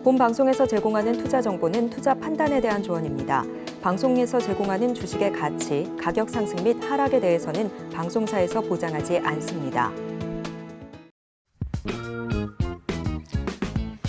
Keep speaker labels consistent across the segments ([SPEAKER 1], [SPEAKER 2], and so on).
[SPEAKER 1] 본 방송에서 제공하는 투자 정보는 투자 판단에 대한 조언입니다. 방송에서 제공하는 주식의 가치, 가격 상승 및 하락에 대해서는 방송사에서 보장하지 않습니다.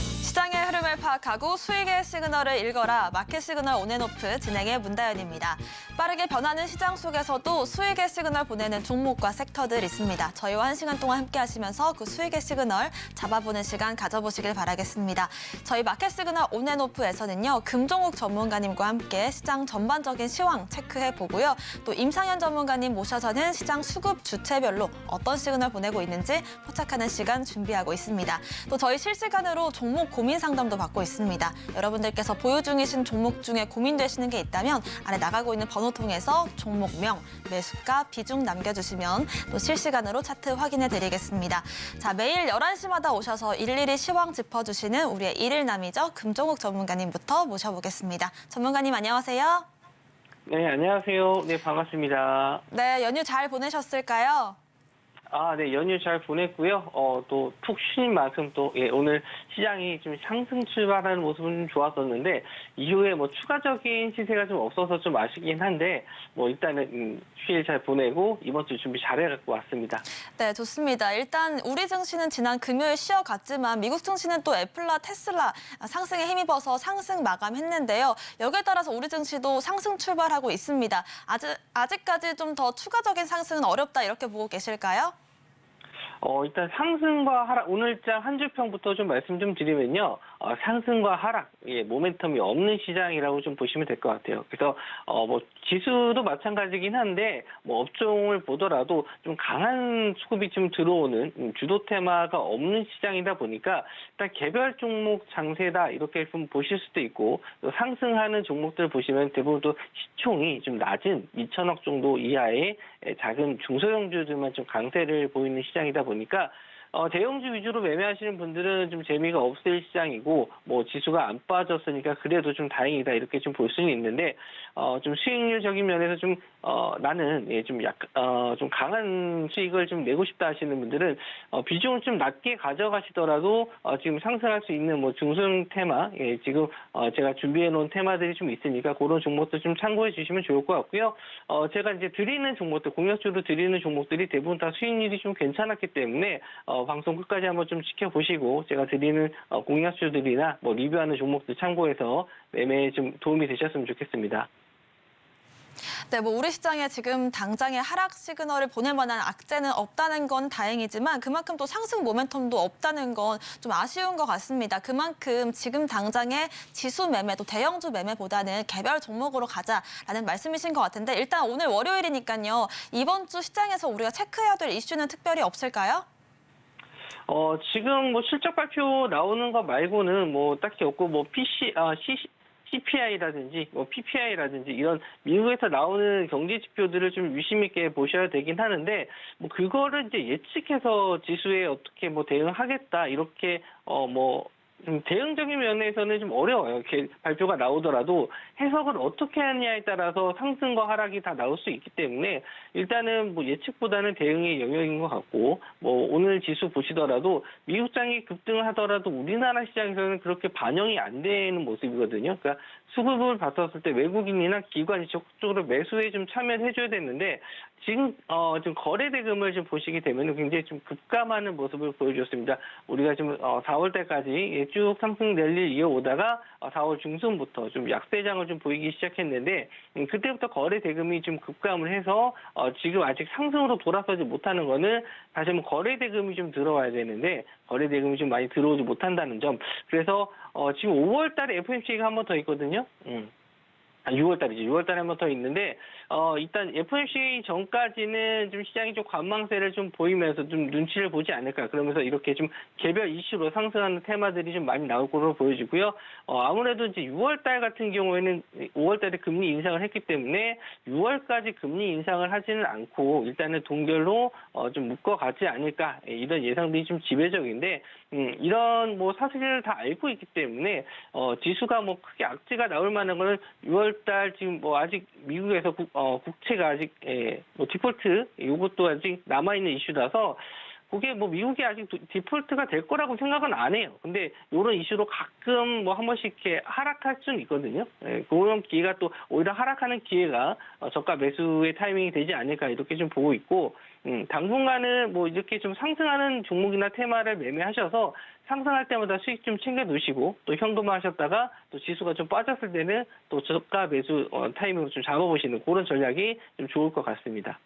[SPEAKER 2] 시장의 흐름을 파악하고 수익의 시그널을 읽어라. 마켓 시그널 온앤오프 진행의 문다연입니다. 빠르게 변하는 시장 속에서도 수익의 시그널 보내는 종목과 섹터들 있습니다. 저희와 1시간 동안 함께 하시면서 그 수익의 시그널 잡아보는 시간 가져보시길 바라겠습니다. 저희 마켓 시그널 온앤오프에서는요. 금종욱 전문가님과 함께 시장 전반적인 시황 체크해보고요. 또 임상현 전문가님 모셔서는 시장 수급 주체별로 어떤 시그널 보내고 있는지 포착하는 시간 준비하고 있습니다. 또 저희 실시간으로 종목 고민 상담도 받고 있습니다. 여러분들께서 보유 중이신 종목 중에 고민되시는 게 있다면 아래 나가고 있는 번호 통해서 종목명, 매수가, 비중 남겨주시면 또 실시간으로 차트 확인해드리겠습니다. 자, 매일 11시마다 오셔서 일일이 시황 짚어주시는 우리의 일일남이죠. 금종욱 전문가님부터 모셔보겠습니다. 전문가님 안녕하세요.
[SPEAKER 3] 네, 안녕하세요. 네, 반갑습니다.
[SPEAKER 2] 네, 연휴 잘 보내셨을까요?
[SPEAKER 3] 네, 연휴 잘 보냈고요. 또 푹 쉰 만큼 또, 오늘 시장이 좀 상승 출발하는 모습은 좀 좋았었는데, 이후에 뭐 추가적인 시세가 좀 없어서 좀 아쉽긴 한데, 뭐 일단은 휴일 잘 보내고, 이번 주 준비 잘 해갖고 왔습니다.
[SPEAKER 2] 네, 좋습니다. 일단 우리 증시는 지난 금요일 쉬어갔지만 미국 증시는 또 애플과 테슬라 상승에 힘입어서 상승 마감했는데요. 여기에 따라서 우리 증시도 상승 출발하고 있습니다. 아직까지 좀 더 추가적인 상승은 어렵다 이렇게 보고 계실까요?
[SPEAKER 3] 일단 상승과 하락, 오늘장 한 주평부터 좀 말씀 좀 드리면요. 상승과 하락, 모멘텀이 없는 시장이라고 좀 보시면 될 것 같아요. 그래서, 뭐, 지수도 마찬가지긴 한데, 뭐, 업종을 보더라도 좀 강한 수급이 좀 들어오는 주도 테마가 없는 시장이다 보니까, 일단 개별 종목 장세다, 이렇게 좀 보실 수도 있고, 또 상승하는 종목들 보시면 대부분 또 시총이 좀 낮은 2천억 정도 이하의 작은 중소형주들만 좀 강세를 보이는 시장이다 보니까 대형주 위주로 매매하시는 분들은 좀 재미가 없을 시장이고 뭐 지수가 안 빠졌으니까 그래도 좀 다행이다 이렇게 좀 볼 수는 있는데 좀 수익률적인 면에서 좀 나는 좀 강한 수익을 좀 내고 싶다 하시는 분들은 비중을 좀 낮게 가져가시더라도 지금 상승할 수 있는 뭐 중소형 테마 지금 제가 준비해 놓은 테마들이 좀 있으니까 그런 종목들 좀 참고해 주시면 좋을 것 같고요. 제가 이제 드리는 종목들 공략주로 드리는 종목들이 대부분 다 수익률이 좀 괜찮았기 때문에 방송 끝까지 한번 좀 지켜보시고 제가 드리는 공략주들이나 뭐 리뷰하는 종목들 참고해서 매매에 좀 도움이 되셨으면 좋겠습니다.
[SPEAKER 2] 네, 뭐 우리 시장에 지금 당장의 하락 시그널을 보낼 만한 악재는 없다는 건 다행이지만 그만큼 또 상승 모멘텀도 없다는 건 좀 아쉬운 것 같습니다. 그만큼 지금 당장의 지수 매매, 또 대형주 매매보다는 개별 종목으로 가자라는 말씀이신 것 같은데 일단 오늘 월요일이니까요. 이번 주 시장에서 우리가 체크해야 될 이슈는 특별히 없을까요?
[SPEAKER 3] 지금 뭐 실적 발표 나오는 거 말고는 뭐 딱히 없고 뭐 CPI라든지 뭐 PPI라든지 이런 미국에서 나오는 경제 지표들을 좀 유심 있게 보셔야 되긴 하는데 뭐 그거를 이제 예측해서 지수에 어떻게 뭐 대응하겠다 이렇게 좀 대응적인 면에서는 좀 어려워요. 이렇게 발표가 나오더라도 해석을 어떻게 하느냐에 따라서 상승과 하락이 다 나올 수 있기 때문에 일단은 뭐 예측보다는 대응의 영역인 것 같고 뭐 오늘 지수 보시더라도 미국장이 급등하더라도 우리나라 시장에서는 그렇게 반영이 안 되는 모습이거든요. 그러니까 수급을 봤었을 때 외국인이나 기관이 적극적으로 매수에 좀 참여를 해줘야 되는데 지금 좀 거래 대금을 좀 보시게 되면 굉장히 좀 급감하는 모습을 보여줬습니다. 우리가 지금 4월 달까지 쭉 상승 랠리를 이어오다가 4월 중순부터 좀 약세장을 좀 보이기 시작했는데 그때부터 거래 대금이 좀 급감을 해서 지금 아직 상승으로 돌아서지 못하는 거는 다시 한번 거래 대금이 좀 들어와야 되는데 거래 대금이 좀 많이 들어오지 못한다는 점. 그래서 지금 5월 달에 FOMC가 한 번 더 있거든요. 6월 달이죠. 6월 달에 한 번 더 있는데, 일단 FOMC 전까지는 좀 시장이 좀 관망세를 좀 보이면서 좀 눈치를 보지 않을까. 그러면서 이렇게 좀 개별 이슈로 상승하는 테마들이 좀 많이 나올 것으로 보여지고요. 아무래도 이제 6월 달 같은 경우에는 5월 달에 금리 인상을 했기 때문에 6월까지 금리 인상을 하지는 않고 일단은 동결로 좀 묶어가지 않을까. 이런 예상들이 좀 지배적인데, 이런 뭐 사실을 다 알고 있기 때문에, 지수가 뭐 크게 악재가 나올 만한 거는 6월 달 지금 뭐 아직 미국에서 국채가 아직 뭐 디폴트 이것도 아직 남아 있는 이슈라서 그게 뭐 미국이 아직 디폴트가 될 거라고 생각은 안 해요. 근데 이런 이슈로 가끔 뭐 한 번씩 이렇게 하락할 수는 있거든요. 그런 기회가 또 오히려 하락하는 기회가 저가 매수의 타이밍이 되지 않을까 이렇게 좀 보고 있고, 당분간은 뭐 이렇게 좀 상승하는 종목이나 테마를 매매하셔서 상승할 때마다 수익 좀 챙겨 놓으시고 또 현금화하셨다가 또 지수가 좀 빠졌을 때는 또 저가 매수 타이밍을 좀 잡아보시는 그런 전략이 좀 좋을 것 같습니다.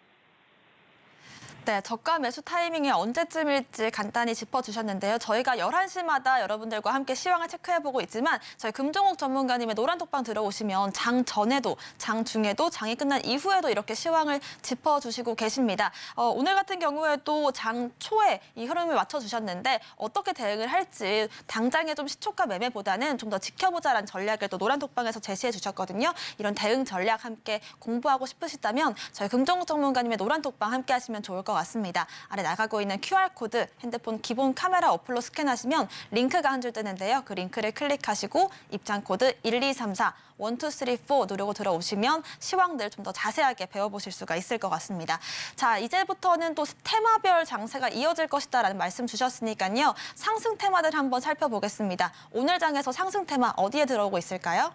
[SPEAKER 2] 네, 저가 매수 타이밍이 언제쯤일지 간단히 짚어주셨는데요. 저희가 11시마다 여러분들과 함께 시황을 체크해보고 있지만 저희 금종욱 전문가님의 노란톡방 들어오시면 장 전에도, 장 중에도, 장이 끝난 이후에도 이렇게 시황을 짚어주시고 계십니다. 오늘 같은 경우에도 장 초에 이 흐름을 맞춰주셨는데 어떻게 대응을 할지 당장의 좀 시초가 매매보다는 좀 더 지켜보자라는 전략을 또 노란톡방에서 제시해 주셨거든요. 이런 대응 전략 함께 공부하고 싶으시다면 저희 금종욱 전문가님의 노란톡방 함께 하시면 좋을 것 같습니다. 아래 나가고 있는 QR코드 핸드폰 기본 카메라 어플로 스캔하시면 링크가 한 줄 뜨는데요. 그 링크를 클릭하시고 입장코드 1234 1234 누르고 들어오시면 시황들 좀 더 자세하게 배워보실 수가 있을 것 같습니다. 자, 이제부터는 또 테마별 장세가 이어질 것이다라는 말씀 주셨으니까요. 상승 테마들 한번 살펴보겠습니다. 오늘 장에서 상승 테마 어디에 들어오고 있을까요?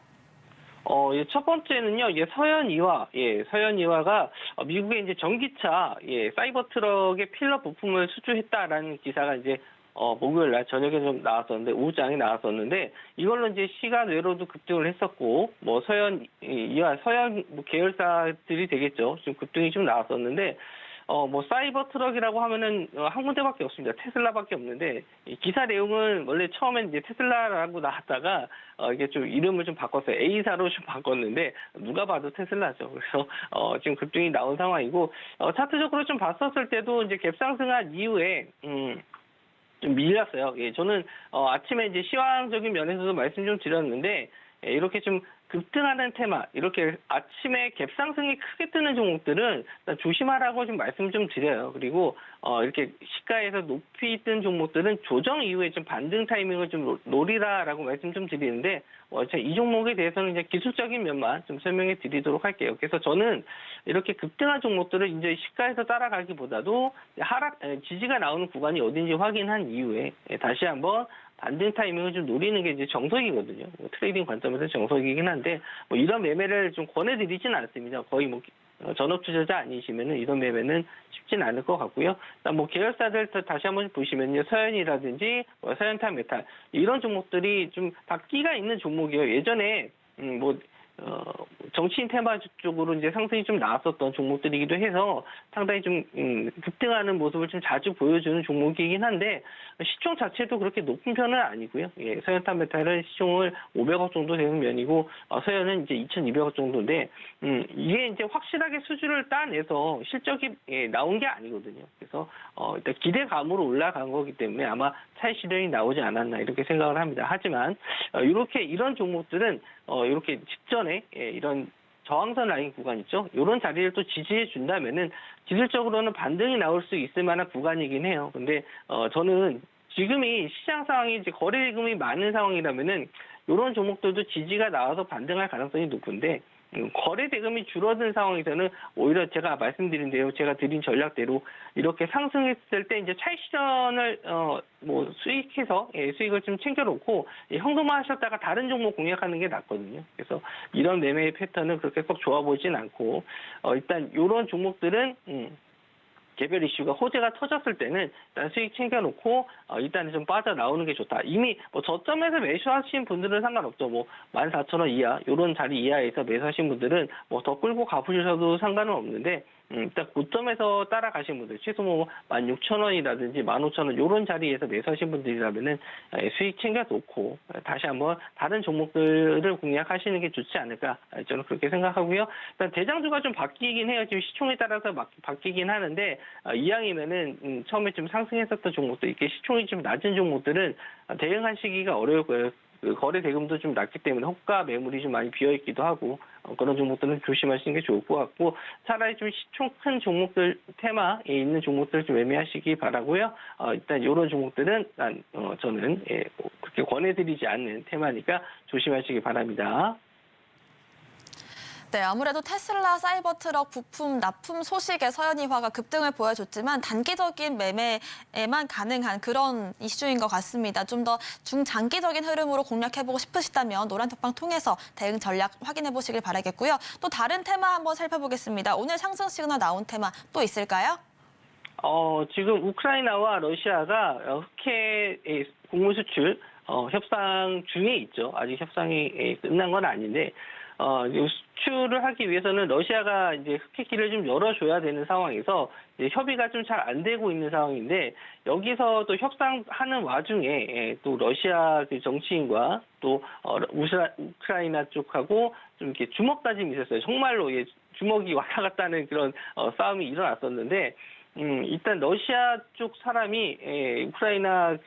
[SPEAKER 3] 첫 번째는요, 서현이화가 미국의 이제 전기차, 사이버 트럭의 필러 부품을 수주했다라는 기사가 이제 목요일 날 저녁에 좀 나왔었는데, 오후장에 나왔었는데, 이걸로 이제 시간 외로도 급등을 했었고, 뭐 서현 뭐 계열사들이 되겠죠. 좀 급등이 좀 나왔었는데, 뭐 사이버 트럭이라고 하면은 한 군데밖에 없습니다. 테슬라밖에 없는데 이 기사 내용은 원래 처음엔 이제 테슬라라고 나왔다가 이게 좀 이름을 좀 바꿨어요. A사로 좀 바꿨는데 누가 봐도 테슬라죠. 그래서 지금 급등이 나온 상황이고, 차트적으로 좀 봤었을 때도 이제 갭상승한 이후에 좀 밀렸어요. 저는 아침에 이제 시황적인 면에서도 말씀 좀 드렸는데, 이렇게 좀 급등하는 테마, 이렇게 아침에 갭상승이 크게 뜨는 종목들은 일단 조심하라고 좀 말씀 좀 드려요. 그리고 이렇게 시가에서 높이 뜬 종목들은 조정 이후에 좀 반등 타이밍을 좀 노리라라고 말씀 좀 드리는데, 이 종목에 대해서는 이제 기술적인 면만 좀 설명해 드리도록 할게요. 그래서 저는 이렇게 급등한 종목들을 이제 시가에서 따라가기보다도 지지가 나오는 구간이 어딘지 확인한 이후에 다시 한번 반등 타이밍을 좀 노리는 게 이제 정석이거든요. 트레이딩 관점에서 정석이긴 한데, 뭐 이런 매매를 좀 권해드리진 않습니다. 거의 뭐 전업 투자자 아니시면은 이런 매매는 쉽진 않을 것 같고요. 뭐 계열사들 다시 한번 보시면요, 서현이라든지 서현탄 메탈 이런 종목들이 좀 다 끼가 있는 종목이에요. 예전에 정치인 테마 쪽으로 이제 상승이 좀 나왔었던 종목들이기도 해서 상당히 좀 급등하는 모습을 좀 자주 보여주는 종목이긴 한데, 시총 자체도 그렇게 높은 편은 아니고요. 서현탄 메탈은 시총을 500억 정도 되는 면이고, 서현은 이제 2,200억 정도인데, 이게 이제 확실하게 수주를 따내서 실적이 나온 게 아니거든요. 그래서 일단 기대감으로 올라간 거기 때문에 아마 차익 실현이 나오지 않았나 이렇게 생각을 합니다. 하지만 이런 종목들은 이렇게 직전에 이런 저항선 라인 구간 있죠. 이런 자리를 또 지지해 준다면은 기술적으로는 반등이 나올 수 있을 만한 구간이긴 해요. 근데 저는 지금이 시장 상황이 이제 거래대금이 많은 상황이라면은 이런 종목들도 지지가 나와서 반등할 가능성이 높은데, 거래 대금이 줄어든 상황에서는 오히려 제가 말씀드린 대로 제가 드린 전략대로 이렇게 상승했을 때 이제 차익 실현을 수익해서 수익을 좀 챙겨놓고 현금화하셨다가 다른 종목 공략하는 게 낫거든요. 그래서 이런 매매의 패턴은 그렇게 썩 좋아 보이진 않고, 일단 이런 종목들은 개별 이슈가 호재가 터졌을 때는 일단 수익 챙겨놓고 일단은 좀 빠져나오는 게 좋다. 이미 뭐 저점에서 매수하신 분들은 상관없죠. 뭐 14,000원 이하, 요런 자리 이하에서 매수하신 분들은 뭐 더 끌고 가보셔도 상관은 없는데, 일단 고점에서 따라가신 분들, 최소 뭐 16,000원이라든지 15,000원 요런 자리에서 매수하신 분들이라면은 수익 챙겨놓고 다시 한번 다른 종목들을 공략하시는 게 좋지 않을까, 저는 그렇게 생각하고요. 일단 대장주가 좀 바뀌긴 해요. 지금 시총에 따라서 바뀌긴 하는데, 이왕이면은 처음에 좀 상승했었던 종목들, 이렇게 시총이 좀 낮은 종목들은 대응하시기가 어려울 거예요. 그 거래 대금도 좀 낮기 때문에 호가 매물이 좀 많이 비어 있기도 하고, 그런 종목들은 조심하시는 게 좋을 것 같고, 차라리 좀 시총 큰 종목들, 테마에 있는 종목들 좀 매매하시기 바라고요. 일단 이런 종목들은 저는 그렇게 권해드리지 않는 테마니까 조심하시기 바랍니다.
[SPEAKER 2] 네, 아무래도 테슬라, 사이버트럭, 부품, 납품 소식에 서현이화가 급등을 보여줬지만 단기적인 매매에만 가능한 그런 이슈인 것 같습니다. 좀 더 중장기적인 흐름으로 공략해보고 싶으시다면 노란톡방 통해서 대응 전략 확인해보시길 바라겠고요. 또 다른 테마 한번 살펴보겠습니다. 오늘 상승 시그널 나온 테마 또 있을까요?
[SPEAKER 3] 지금 우크라이나와 러시아가 흑해 곡물 수출 협상 중에 있죠. 아직 협상이 끝난 건 아닌데, 수출을 하기 위해서는 러시아가 이제 흑해길을 좀 열어줘야 되는 상황에서 이제 협의가 좀 잘 안 되고 있는 상황인데, 여기서 또 협상하는 와중에 또 러시아 그 정치인과 또 우크라이나 쪽하고 좀 이렇게 주먹 다짐이 있었어요. 정말로 주먹이 왔다 갔다 하는 그런 싸움이 일어났었는데, 일단 러시아 쪽 사람이 우크라이나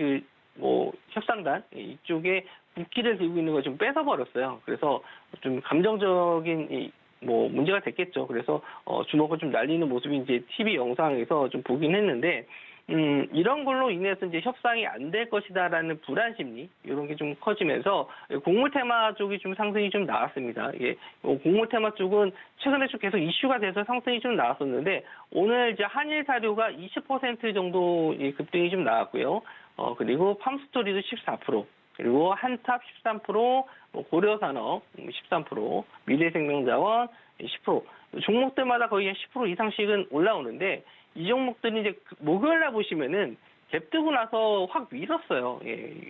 [SPEAKER 3] 협상단 이쪽에 국기를 들고 있는 걸 좀 뺏어버렸어요. 그래서 좀 감정적인 문제가 됐겠죠. 그래서 주먹을 좀 날리는 모습이 이제 TV 영상에서 좀 보긴 했는데, 이런 걸로 인해서 이제 협상이 안 될 것이다라는 불안 심리, 이런 게 좀 커지면서 곡물 테마 쪽이 좀 상승이 좀 나왔습니다. 이게 곡물 테마 쪽은 최근에 좀 계속 이슈가 돼서 상승이 좀 나왔었는데, 오늘 이제 한일 사료가 20% 정도 급등이 좀 나왔고요. 그리고 팜스토리도 14%, 그리고 한탑 13%, 고려산업 13%, 미래생명자원 10%, 종목들마다 거의 10% 이상씩은 올라오는데, 이 종목들이 이제 목요일날 보시면은 갭 뜨고 나서 확 밀었어요.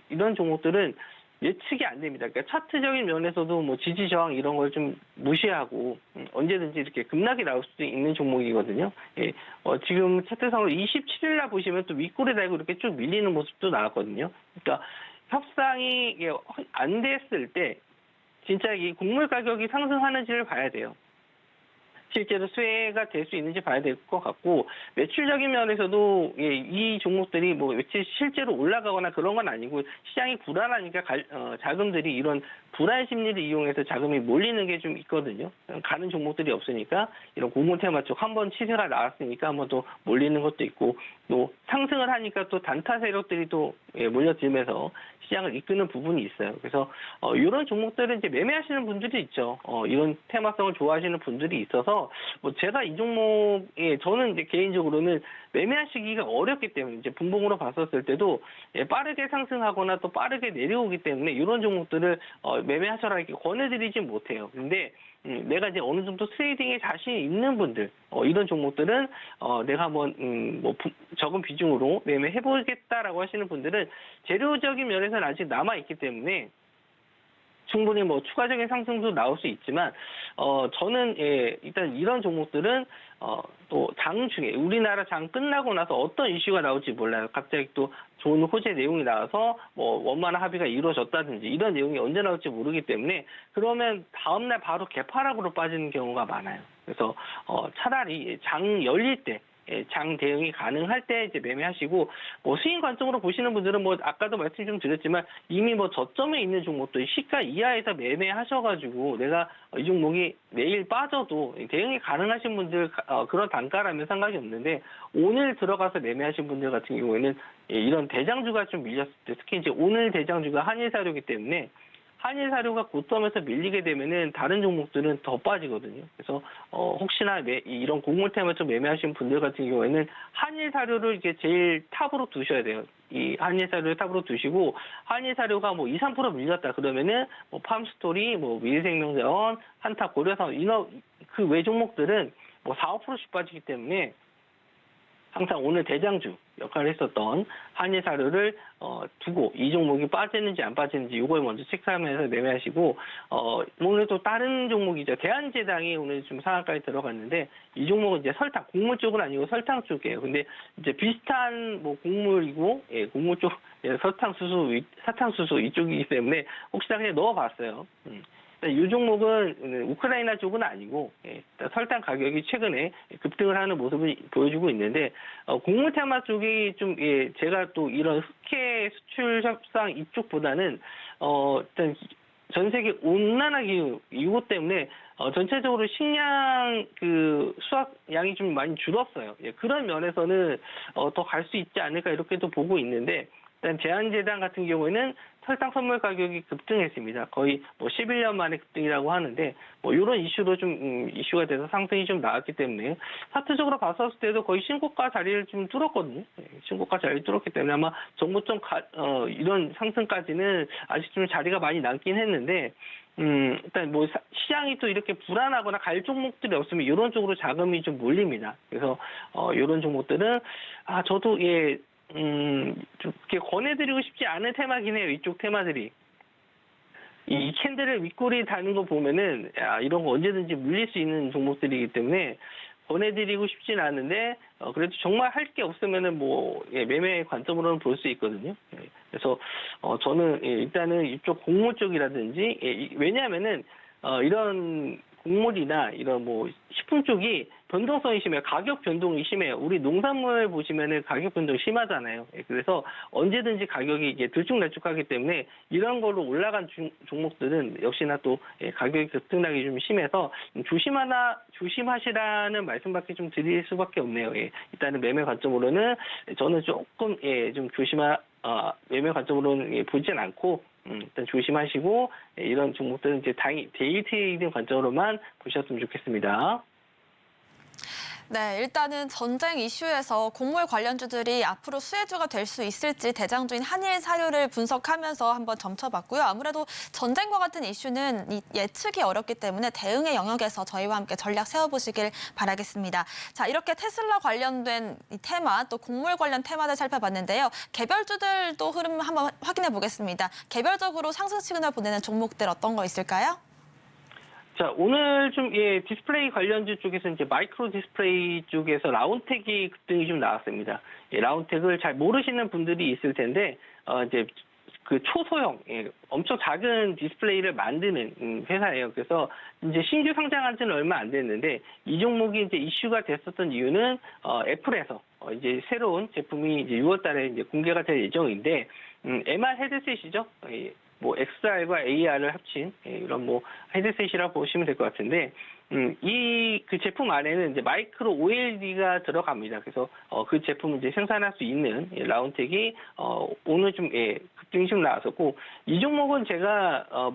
[SPEAKER 3] 이런 종목들은 예측이 안 됩니다. 그러니까 차트적인 면에서도 뭐 지지 저항 이런 걸 좀 무시하고 언제든지 이렇게 급락이 나올 수도 있는 종목이거든요. 지금 차트상으로 27일날 보시면 또 윗골에 달고 이렇게 쭉 밀리는 모습도 나왔거든요. 그러니까 협상이 안 됐을 때 진짜 이 곡물 가격이 상승하는지를 봐야 돼요. 실제로 수혜가 될 수 있는지 봐야 될 것 같고, 매출적인 면에서도 이 종목들이 며칠 실제로 올라가거나 그런 건 아니고, 시장이 불안하니까 자금들이 이런 불안 심리를 이용해서 자금이 몰리는 게 좀 있거든요. 가는 종목들이 없으니까 이런 공모 테마 쪽 한번 치세가 나왔으니까 한번 또 몰리는 것도 있고, 또 상승을 하니까 또 단타 세력들이 또 몰려들면서 시장을 이끄는 부분이 있어요. 그래서 이런 종목들은 이제 매매하시는 분들이 있죠. 이런 테마성을 좋아하시는 분들이 있어서 제가 이 종목에 저는 이제 개인적으로는 매매하시기가 어렵기 때문에 이제 분봉으로 봤었을 때도 빠르게 상승하거나 또 빠르게 내려오기 때문에 이런 종목들을 매매하셔라 이렇게 권해드리진 못해요. 근데 내가 이제 어느 정도 트레이딩에 자신이 있는 분들, 이런 종목들은 내가 한번 적은 비중으로 매매해보겠다라고 하시는 분들은 재료적인 면에서는 아직 남아 있기 때문에 충분히 추가적인 상승도 나올 수 있지만, 저는 일단 이런 종목들은 또 장 중에 우리나라 장 끝나고 나서 어떤 이슈가 나올지 몰라요. 갑자기 또 좋은 호재 내용이 나와서 원만한 합의가 이루어졌다든지 이런 내용이 언제 나올지 모르기 때문에, 그러면 다음날 바로 개파락으로 빠지는 경우가 많아요. 그래서 차라리 장 열릴 때, 장 대응이 가능할 때 이제 매매하시고, 수익 관점으로 보시는 분들은 아까도 말씀 좀 드렸지만 이미 저점에 있는 종목들 시가 이하에서 매매하셔가지고 내가 이 종목이 내일 빠져도 대응이 가능하신 분들, 그런 단가라면 상관이 없는데, 오늘 들어가서 매매하신 분들 같은 경우에는 이런 대장주가 좀 밀렸을 때, 특히 이제 오늘 대장주가 한일사료이기 때문에 한일사료가 고점에서 밀리게 되면은 다른 종목들은 더 빠지거든요. 그래서 혹시나 이런 곡물 테마 좀 매매하시는 분들 같은 경우에는 한일사료를 이렇게 제일 탑으로 두셔야 돼요. 이 한일사료를 탑으로 두시고, 한일사료가 2, 3% 밀렸다 그러면은 팜스토리, 미래생명자원, 한탑, 고려산업 그 외 종목들은 4, 5%씩 빠지기 때문에 항상 오늘 대장주 역할을 했었던 한일사료를 두고 이 종목이 빠지는지 안 빠지는지 이걸 먼저 체크하면서 매매하시고 오늘 또 다른 종목이죠. 대한제당이 오늘 좀 상한가에 들어갔는데 이 종목은 이제 설탕, 곡물 쪽은 아니고 설탕 쪽이에요. 근데 이제 비슷한 뭐 곡물이고 곡물 쪽 사탕수수 이쪽이기 때문에 혹시나 그냥 넣어봤어요. 이 종목은 우크라이나 쪽은 아니고 설탕 가격이 최근에 급등을 하는 모습을 보여주고 있는데 곡물 테마 쪽이 좀 제가 또 이런 흑해 수출 협상 이쪽보다는 일단 전 세계 온난화 기후 이것 때문에 전체적으로 식량 그 수확량이 좀 많이 줄었어요. 그런 면에서는 더 갈 수 있지 않을까 이렇게도 보고 있는데 일단 제한제당 같은 경우에는 설탕 선물 가격이 급등했습니다. 거의 뭐 11년 만에 급등이라고 하는데 뭐 이런 이슈로 좀 이슈가 돼서 상승이 좀 나왔기 때문에 차트적으로 봤었을 때도 거의 신고가 자리를 좀 뚫었거든요. 신고가 자리를 뚫었기 때문에 아마 정고점 이런 상승까지는 아직 좀 자리가 많이 남긴 했는데 일단 뭐 시장이 또 이렇게 불안하거나 갈 종목들이 없으면 이런 쪽으로 자금이 좀 몰립니다. 그래서 이런 종목들은 저도 좀 이렇게 권해드리고 싶지 않은 테마긴 해요. 이쪽 테마들이. 이 캔들을 윗꼬리 다는 거 보면은 이런 거 언제든지 물릴 수 있는 종목들이기 때문에 권해드리고 싶진 않은데 그래도 정말 할 게 없으면은 매매 관점으로는 볼 수 있거든요. 그래서 저는 일단은 이쪽 곡물 쪽이라든지 왜냐하면은 이런 곡물이나 이런 뭐 식품 쪽이 변동성이 심해요. 가격 변동이 심해요. 우리 농산물 보시면은 가격 변동이 심하잖아요. 그래서 언제든지 가격이 이게 들쭉날쭉하기 때문에 이런 걸로 올라간 종목들은 역시나 또 가격이 급등락이 좀 심해서 조심하시라는 말씀밖에 좀 드릴 수밖에 없네요. 일단은 매매 관점으로는 저는 조금 좀 매매 관점으로는 보진 않고 일단 조심하시고 이런 종목들은 이제 데이 트레이딩 관점으로만 보셨으면 좋겠습니다.
[SPEAKER 2] 네, 일단은 전쟁 이슈에서 곡물 관련주들이 앞으로 수혜주가 될 수 있을지 대장주인 한일 사료를 분석하면서 한번 점쳐봤고요. 아무래도 전쟁과 같은 이슈는 예측이 어렵기 때문에 대응의 영역에서 저희와 함께 전략 세워보시길 바라겠습니다. 자, 이렇게 테슬라 관련된 이 테마, 또 곡물 관련 테마들 살펴봤는데요. 개별주들도 흐름 한번 확인해 보겠습니다. 개별적으로 상승 시그널 보내는 종목들 어떤 거 있을까요?
[SPEAKER 3] 자, 오늘 좀, 디스플레이 관련주 쪽에서 이제 마이크로 디스플레이 쪽에서 라운텍이 급등이 좀 나왔습니다. 라운텍을 잘 모르시는 분들이 있을 텐데, 이제 그 초소형, 엄청 작은 디스플레이를 만드는 회사예요. 그래서 이제 신규 상장한 지는 얼마 안 됐는데, 이 종목이 이제 이슈가 됐었던 이유는, 애플에서 이제 새로운 제품이 이제 6월 달에 이제 공개가 될 예정인데, MR 헤드셋이죠. 뭐 XR과 AR을 합친 이런 뭐 헤드셋이라고 보시면 될 것 같은데 이 그 제품 안에는 이제 마이크로 OLED가 들어갑니다. 그래서 그 제품을 이제 생산할 수 있는 라운텍이 오늘 좀 급등이 좀 나왔었고 이 종목은 제가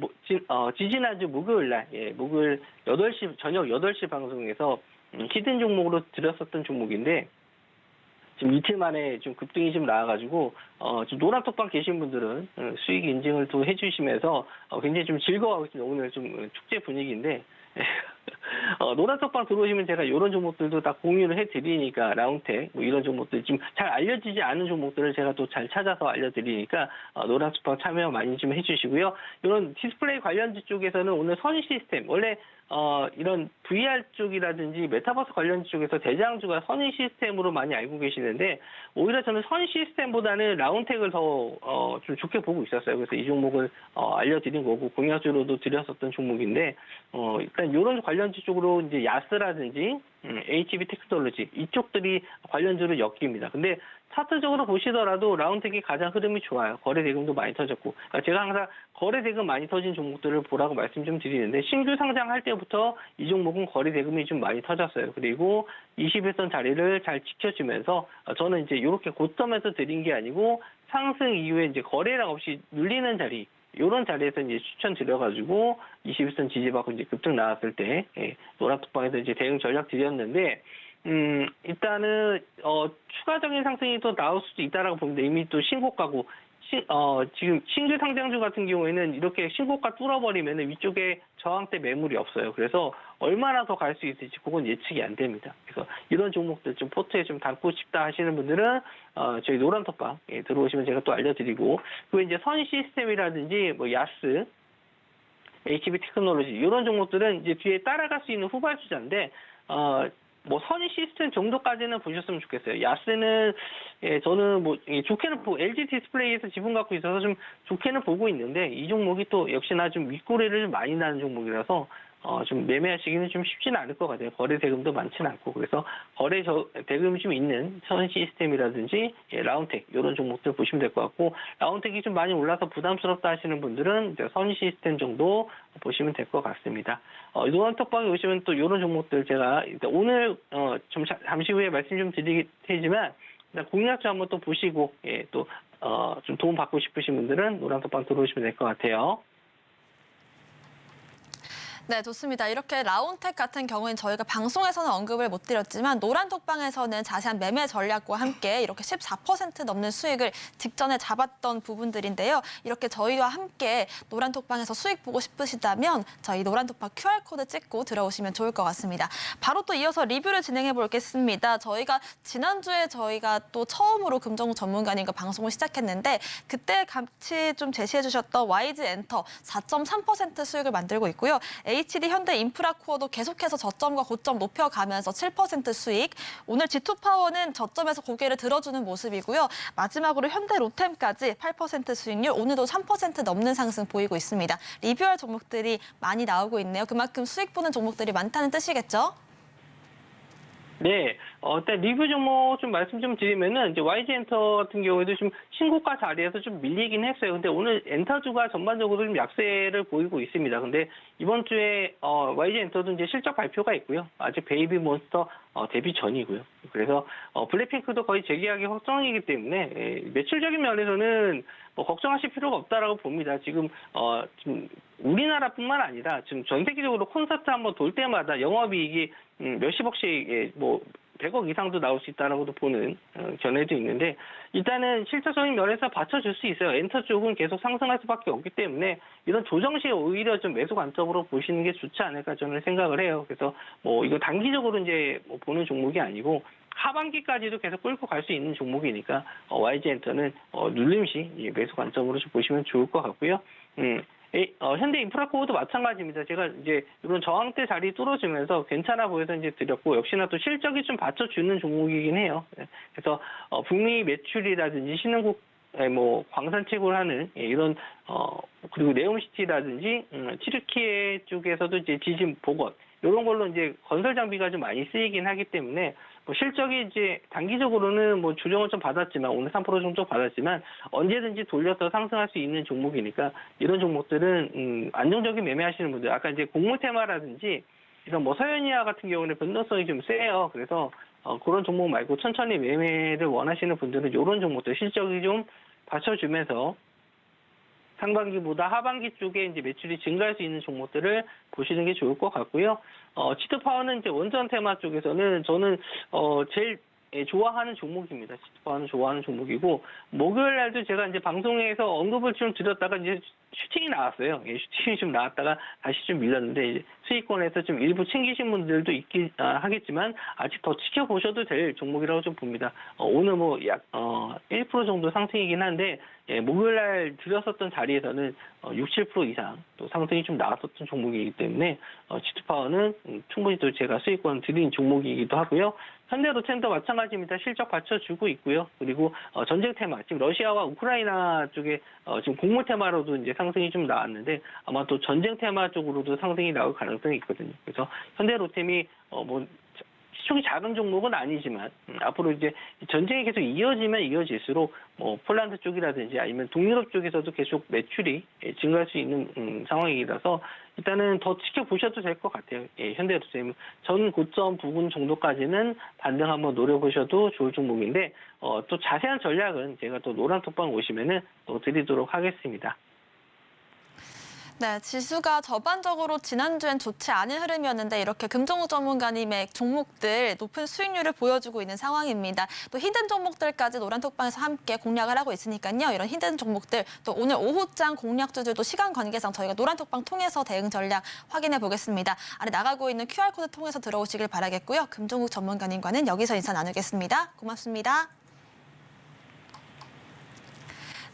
[SPEAKER 3] 지지난주 목요일 날 목요일 8시 저녁 8시 방송에서 히든 종목으로 드렸었던 종목인데 지금 이틀 만에 좀 급등이 좀 나와가지고 좀 노란톡방 계신 분들은 수익 인증을 또 해주시면서 굉장히 좀 즐거워하고 있습니다. 오늘 좀 축제 분위기인데 노란톡방 들어오시면 제가 이런 종목들도 다 공유를 해드리니까 라운텍 뭐 이런 종목들 지금 잘 알려지지 않은 종목들을 제가 또 잘 찾아서 알려드리니까 노란톡방 참여 많이 좀 해주시고요. 이런 디스플레이 관련주 쪽에서는 오늘 선 시스템 원래 이런 VR 쪽이라든지 메타버스 관련 쪽에서 대장주가 선의 시스템으로 많이 알고 계시는데 오히려 저는 선 시스템보다는 라운텍을 더 좀 좋게 보고 있었어요. 그래서 이 종목을 알려드린 거고 공약주로도 드렸었던 종목인데 일단 이런 관련주 쪽으로 이제 야스라든지 HB 테크놀로지 이쪽들이 관련주를 엮입니다. 근데 차트적으로 보시더라도 라운텍이 가장 흐름이 좋아요. 거래 대금도 많이 터졌고. 그러니까 제가 항상 거래 대금 많이 터진 종목들을 보라고 말씀 좀 드리는데 신규 상장할 때부터 이 종목은 거래 대금이 좀 많이 터졌어요. 그리고 21선 자리를 잘 지켜주면서 저는 이제 이렇게 고점에서 드린 게 아니고 상승 이후에 이제 거래량 없이 눌리는 자리 이런 자리에서 이제 추천드려가지고 21선 지지받고 이제 급등 나왔을 때 노란톡방에서 이제 대응 전략 드렸는데 일단은 추가적인 상승이 또 나올 수도 있다라고 보는데 이미 또 신고가고 지금 신규 상장주 같은 경우에는 이렇게 신고가 뚫어버리면 위쪽에 저항대 매물이 없어요. 그래서 얼마나 더 갈 수 있을지 그건 예측이 안 됩니다. 그래서 이런 종목들 좀 포트에 좀 담고 싶다 하시는 분들은 저희 노란톡방 들어오시면 제가 또 알려드리고, 그리고 이제 선 시스템이라든지 뭐 야스, HB 테크놀로지 이런 종목들은 이제 뒤에 따라갈 수 있는 후발주자인데 뭐 선 시스템 정도까지는 보셨으면 좋겠어요. 야스는 저는 뭐 좋게는 LG 디스플레이에서 지분 갖고 있어서 좀 좋게는 보고 있는데, 이 종목이 또 역시나 좀 윗꼬리를 좀 많이 나는 종목이라서 좀 매매하시기는 좀 쉽지는 않을 것 같아요. 거래 대금도 많지는 않고. 그래서 거래 대금이 좀 있는 선 시스템이라든지 라운텍 이런 종목들 보시면 될 것 같고, 라운텍이 좀 많이 올라서 부담스럽다 하시는 분들은 이제 선 시스템 정도 보시면 될 것 같습니다. 노란톡방에 오시면 또 이런 종목들 제가 오늘 좀 잠시 후에 말씀 좀 드릴 테지만 공략주 한번 또 보시고 또 좀 도움 받고 싶으신 분들은 노란톡방 들어오시면 될 것 같아요.
[SPEAKER 2] 네, 좋습니다. 이렇게 라운텍 같은 경우는 저희가 방송에서는 언급을 못 드렸지만 노란톡방에서는 자세한 매매 전략과 함께 이렇게 14% 넘는 수익을 직전에 잡았던 부분들인데요. 이렇게 저희와 함께 노란톡방에서 수익 보고 싶으시다면 저희 노란톡방 QR코드 찍고 들어오시면 좋을 것 같습니다. 바로 또 이어서 리뷰를 진행해 보겠습니다. 저희가 지난주에 또 처음으로 금정우 전문가님과 방송을 시작했는데 그때 같이 좀 제시해 주셨던 YG 엔터 4.3% 수익을 만들고 있고요. HD 현대 인프라코어도 계속해서 저점과 고점 높여가면서 7% 수익. 오늘 G2파워는 저점에서 고개를 들어주는 모습이고요. 마지막으로 현대 로템까지 8% 수익률, 오늘도 3% 넘는 상승 보이고 있습니다. 리뷰할 종목들이 많이 나오고 있네요. 그만큼 수익 보는 종목들이 많다는 뜻이겠죠?
[SPEAKER 3] 네, 일단 리뷰 종목 좀 말씀 좀 드리면은, 이제 YG 엔터 같은 경우에도 좀 신고가 자리에서 좀 밀리긴 했어요. 근데 오늘 엔터주가 전반적으로 좀 약세를 보이고 있습니다. 근데 이번 주에, YG 엔터도 이제 실적 발표가 있고요. 아직 베이비 몬스터, 데뷔 전이고요. 그래서, 블랙핑크도 거의 재계약이 확정이기 때문에, 매출적인 면에서는 뭐 걱정하실 필요가 없다라고 봅니다. 지금 우리나라뿐만 아니라 지금 전 세계적으로 콘서트 한번 돌 때마다 영업이익이 몇십억씩 뭐 100억 이상도 나올 수 있다라고도 보는 견해도 있는데, 일단은 실질적인 면에서 받쳐줄 수 있어요. 엔터 쪽은 계속 상승할 수밖에 없기 때문에 이런 조정 시에 오히려 좀 매수 관점으로 보시는 게 좋지 않을까 저는 생각을 해요. 그래서 뭐 이거 단기적으로 이제 뭐 보는 종목이 아니고 하반기까지도 계속 끌고 갈 수 있는 종목이니까 YG 엔터는 눌림시 매수 관점으로 좀 보시면 좋을 것 같고요. 현대 인프라코어도 마찬가지입니다. 제가 이제 이런 저항대 자리 뚫어주면서 괜찮아 보여서 이제 드렸고, 역시나 또 실적이 좀 받쳐주는 종목이긴 해요. 그래서 북미 매출이라든지 신흥국 뭐 광산 채굴 하는 이런 그리고 네옴시티라든지 튀르키예 쪽에서도 이제 지진 복원 이런 걸로 이제 건설 장비가 좀 많이 쓰이긴 하기 때문에 뭐 실적이 이제 단기적으로는 뭐 조정을 좀 받았지만 오늘 3% 정도 받았지만 언제든지 돌려서 상승할 수 있는 종목이니까 이런 종목들은 안정적인 매매하시는 분들, 아까 이제 곡물 테마라든지 이런 뭐 서현이아 같은 경우는 변동성이 좀 세요. 그래서 그런 종목 말고 천천히 매매를 원하시는 분들은 이런 종목들 실적이 좀 받쳐주면서 상반기보다 하반기 쪽에 이제 매출이 증가할 수 있는 종목들을 보시는 게 좋을 것 같고요. G2파워는 이제 원전 테마 쪽에서는 저는 제일 좋아하는 종목입니다. G2파워는 좋아하는 종목이고, 목요일 날도 제가 이제 방송에서 언급을 좀 드렸다가 이제 슈팅이 나왔어요. 슈팅이 좀 나왔다가 다시 좀 밀렸는데 이제 수익권에서 좀 일부 챙기신 분들도 있긴 하겠지만 아직 더 지켜보셔도 될 종목이라고 좀 봅니다. 오늘 뭐 약 1% 정도 상승이긴 한데 목요일 날 드렸었던 자리에서는 6, 7% 이상 또 상승이 좀 나왔었던 종목이기 때문에 G2파워는 충분히 또 제가 수익권 드린 종목이기도 하고요. 현대로템도 마찬가지입니다. 실적 받쳐주고 있고요. 그리고 전쟁 테마, 지금 러시아와 우크라이나 쪽에 지금 곡물 테마로도 이제 상승이 좀 나왔는데 아마 또 전쟁 테마 쪽으로도 상승이 나올 가능성이 있거든요. 그래서 현대로템이 뭐 시총이 작은 종목은 아니지만 앞으로 이제 전쟁이 계속 이어지면 이어질수록 뭐 폴란드 쪽이라든지 아니면 동유럽 쪽에서도 계속 매출이 증가할 수 있는 상황이라서 일단은 더 지켜보셔도 될 것 같아요. 현대로템 전 고점 부분 정도까지는 반등 한번 노려보셔도 좋을 종목인데 또 자세한 전략은 제가 또 노란톡방 오시면은 또 드리도록 하겠습니다.
[SPEAKER 2] 네, 지수가 전반적으로 지난주엔 좋지 않은 흐름이었는데 이렇게 금종목 전문가님의 종목들 높은 수익률을 보여주고 있는 상황입니다. 또 히든 종목들까지 노란톡방에서 함께 공략을 하고 있으니까요. 이런 히든 종목들 또 오늘 오후장 공략주들도 시간 관계상 저희가 노란톡방 통해서 대응 전략 확인해 보겠습니다. 아래 나가고 있는 QR코드 통해서 들어오시길 바라겠고요. 금종목 전문가님과는 여기서 인사 나누겠습니다. 고맙습니다.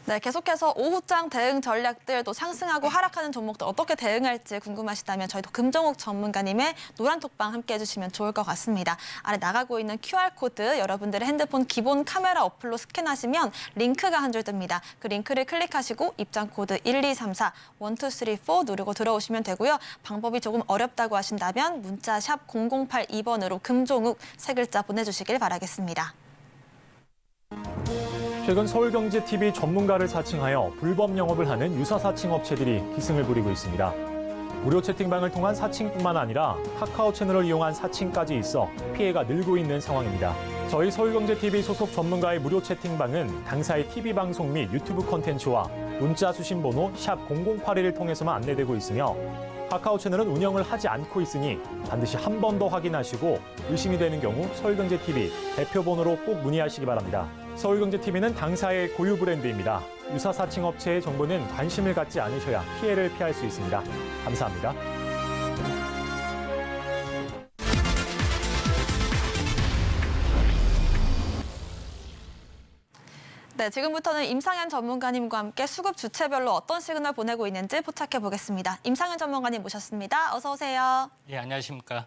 [SPEAKER 2] 네, 계속해서 오후장 대응 전략들 또 상승하고 하락하는 종목들 어떻게 대응할지 궁금하시다면 저희도 금종욱 전문가님의 노란톡방 함께 해주시면 좋을 것 같습니다. 아래 나가고 있는 QR코드 여러분들의 핸드폰 기본 카메라 어플로 스캔하시면 링크가 한 줄 뜹니다. 그 링크를 클릭하시고 입장 코드 1234 1234 누르고 들어오시면 되고요. 방법이 조금 어렵다고 하신다면 문자 샵 0082번으로 금종욱 세 글자 보내주시길 바라겠습니다.
[SPEAKER 4] 최근 서울경제TV 전문가를 사칭하여 불법 영업을 하는 유사 사칭 업체들이 기승을 부리고 있습니다. 무료 채팅방을 통한 사칭뿐만 아니라 카카오 채널을 이용한 사칭까지 있어 피해가 늘고 있는 상황입니다. 저희 서울경제TV 소속 전문가의 무료 채팅방은 당사의 TV방송 및 유튜브 콘텐츠와 문자 수신 번호 샵 0081을 통해서만 안내되고 있으며 카카오 채널은 운영을 하지 않고 있으니 반드시 한 번 더 확인하시고 의심이 되는 경우 서울경제TV 대표번호로 꼭 문의하시기 바랍니다. 서울경제TV는 당사의 고유 브랜드입니다. 유사 사칭 업체의 정보는 관심을 갖지 않으셔야 피해를 피할 수 있습니다. 감사합니다.
[SPEAKER 2] 네, 지금부터는 임상현 전문가님과 함께 수급 주체별로 어떤 시그널 보내고 있는지 포착해 보겠습니다. 임상현 전문가님 모셨습니다. 어서 오세요.
[SPEAKER 5] 예, 안녕하십니까.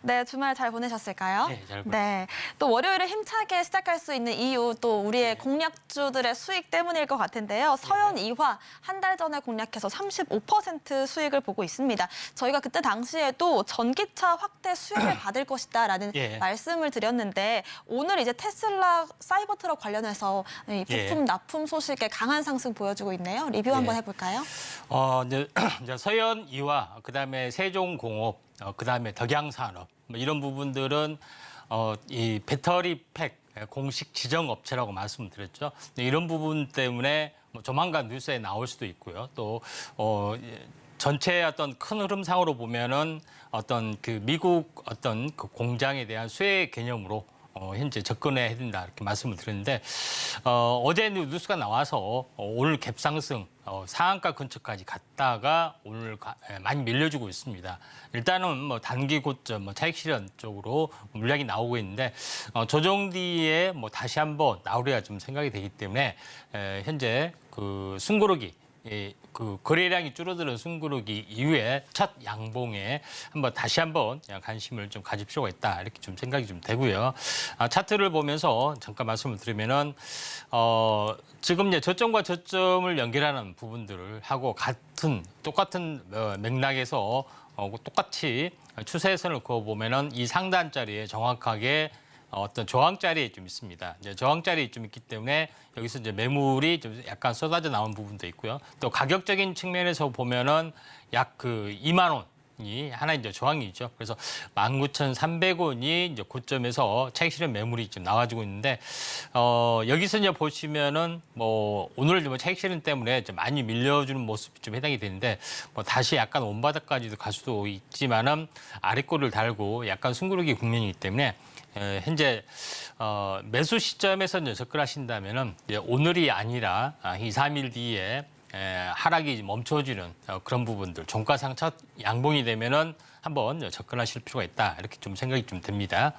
[SPEAKER 2] 네, 주말 잘 보내셨을까요?
[SPEAKER 5] 네, 잘 보냈습니다.
[SPEAKER 2] 네, 또 월요일에 힘차게 시작할 수 있는 이유 또 우리의 공략주들의 수익 때문일 것 같은데요. 서현 이화 한 달 전에 공략해서 35% 수익을 보고 있습니다. 저희가 그때 당시에도 전기차 확대 수익을 받을 것이다라는
[SPEAKER 5] 예.
[SPEAKER 2] 말씀을 드렸는데 오늘 이제 테슬라 사이버트럭 관련해서 이 부품
[SPEAKER 5] 예.
[SPEAKER 2] 납품 소식에 강한 상승 보여주고 있네요. 리뷰 한번 해볼까요?
[SPEAKER 5] 이제 서현 이화, 그다음에 세종공업, 그다음에 덕양산업 뭐 이런 부분들은 이 배터리 팩 공식 지정 업체라고 말씀드렸죠. 이런 부분 때문에 뭐 조만간 뉴스에 나올 수도 있고요. 또 전체 어떤 큰 흐름상으로 보면은 어떤 그 미국 어떤 그 공장에 대한 수혜 개념으로 현재 접근해야 된다 이렇게 말씀을 드렸는데 어제 뉴스가 나와서 오늘 갭상승 상한가 근처까지 갔다가 오늘 많이 밀려주고 있습니다. 일단은 뭐 단기 고점, 뭐 차익 실현 쪽으로 물량이 나오고 있는데 조정 뒤에 뭐 다시 한번 나오려야 좀 생각이 되기 때문에 현재 그 숨고르기. 그 거래량이 줄어드는 숨고르기 이후에 첫 양봉에 다시 한번 관심을 좀 가질 필요가 있다 이렇게 좀 생각이 좀 되고요. 차트를 보면서 잠깐 말씀을 드리면은 지금 이제 저점과 저점을 연결하는 부분들을 하고 똑같은 맥락에서 똑같이 추세선을 그어 보면은 이 상단 자리에 정확하게 어떤 저항 자리에 좀 있습니다. 이제 저항 자리에 좀 있기 때문에 여기서 이제 매물이 좀 약간 쏟아져 나온 부분도 있고요. 또 가격적인 측면에서 보면은 약 그 2만 원이 하나 이제 저항이죠. 그래서 19,300원이 이제 고점에서 차익 실현 매물이 좀 나와주고 있는데 여기서 이제 보시면은 뭐 오늘 좀 차익 실현 때문에 좀 많이 밀려주는 모습이 좀 해당이 되는데 뭐 다시 약간 원바닥까지도 갈 수도 있지만은 아래꼬리를 달고 약간 숨고르기 국면이기 때문에 현재 매수 시점에서 이제 접근하신다면은 오늘이 아니라 2, 3일 뒤에 하락이 멈춰지는 그런 부분들, 종가상 첫 양봉이 되면은 한번 접근하실 필요가 있다 이렇게 좀 생각이 좀 듭니다.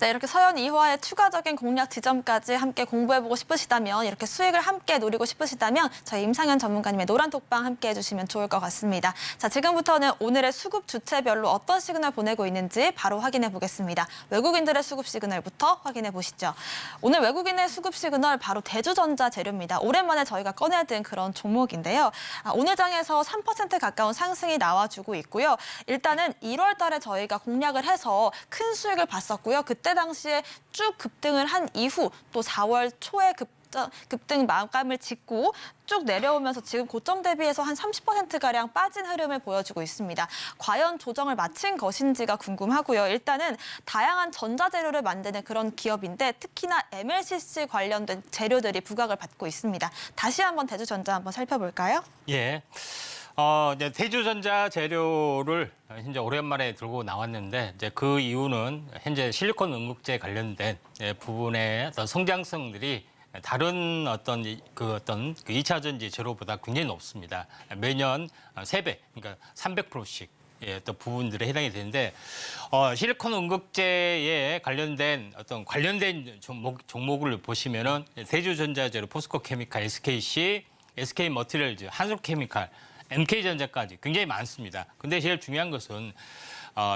[SPEAKER 2] 네, 이렇게 서현 이화의 추가적인 공략 지점까지 함께 공부해보고 싶으시다면 이렇게 수익을 함께 노리고 싶으시다면 저희 임상현 전문가님의 노란톡방 함께 해주시면 좋을 것 같습니다. 자, 지금부터는 오늘의 수급 주체별로 어떤 시그널 보내고 있는지 바로 확인해 보겠습니다. 외국인들의 수급 시그널부터 확인해 보시죠. 오늘 외국인의 수급 시그널 바로 대주전자 재료입니다. 오랜만에 저희가 꺼내든 그런 종목인데요. 오늘 장에서 3% 가까운 상승이 나와주고 있고요. 일단은 1월 달에 저희가 공략을 해서 큰 수익을 봤었고요. 그때 당시에 쭉 급등을 한 이후 또 4월 초에 급등 마감을 짓고 쭉 내려오면서 지금 고점 대비해서 한 30%가량 빠진 흐름을 보여주고 있습니다. 과연 조정을 마친 것인지가 궁금하고요. 일단은 다양한 전자재료를 만드는 그런 기업인데 특히나 MLCC 관련된 재료들이 부각을 받고 있습니다. 다시 한번 대주전자 한번 살펴볼까요?
[SPEAKER 5] 예. 이제 대주전자 재료를 현재 오랜만에 들고 나왔는데 이제 그 이유는 현재 실리콘 응급제 관련된 부분의 어떤 성장성들이 다른 어떤 그 2차 전지 재료보다 굉장히 높습니다. 매년 3배, 그러니까 300%씩 또 부분들에 해당이 되는데 실리콘 응급제에 관련된 종목을 보시면은 대주전자재료, 포스코케미칼, SKC, SK머티리얼즈, 한솔케미칼, MK전자까지 굉장히 많습니다. 근데 제일 중요한 것은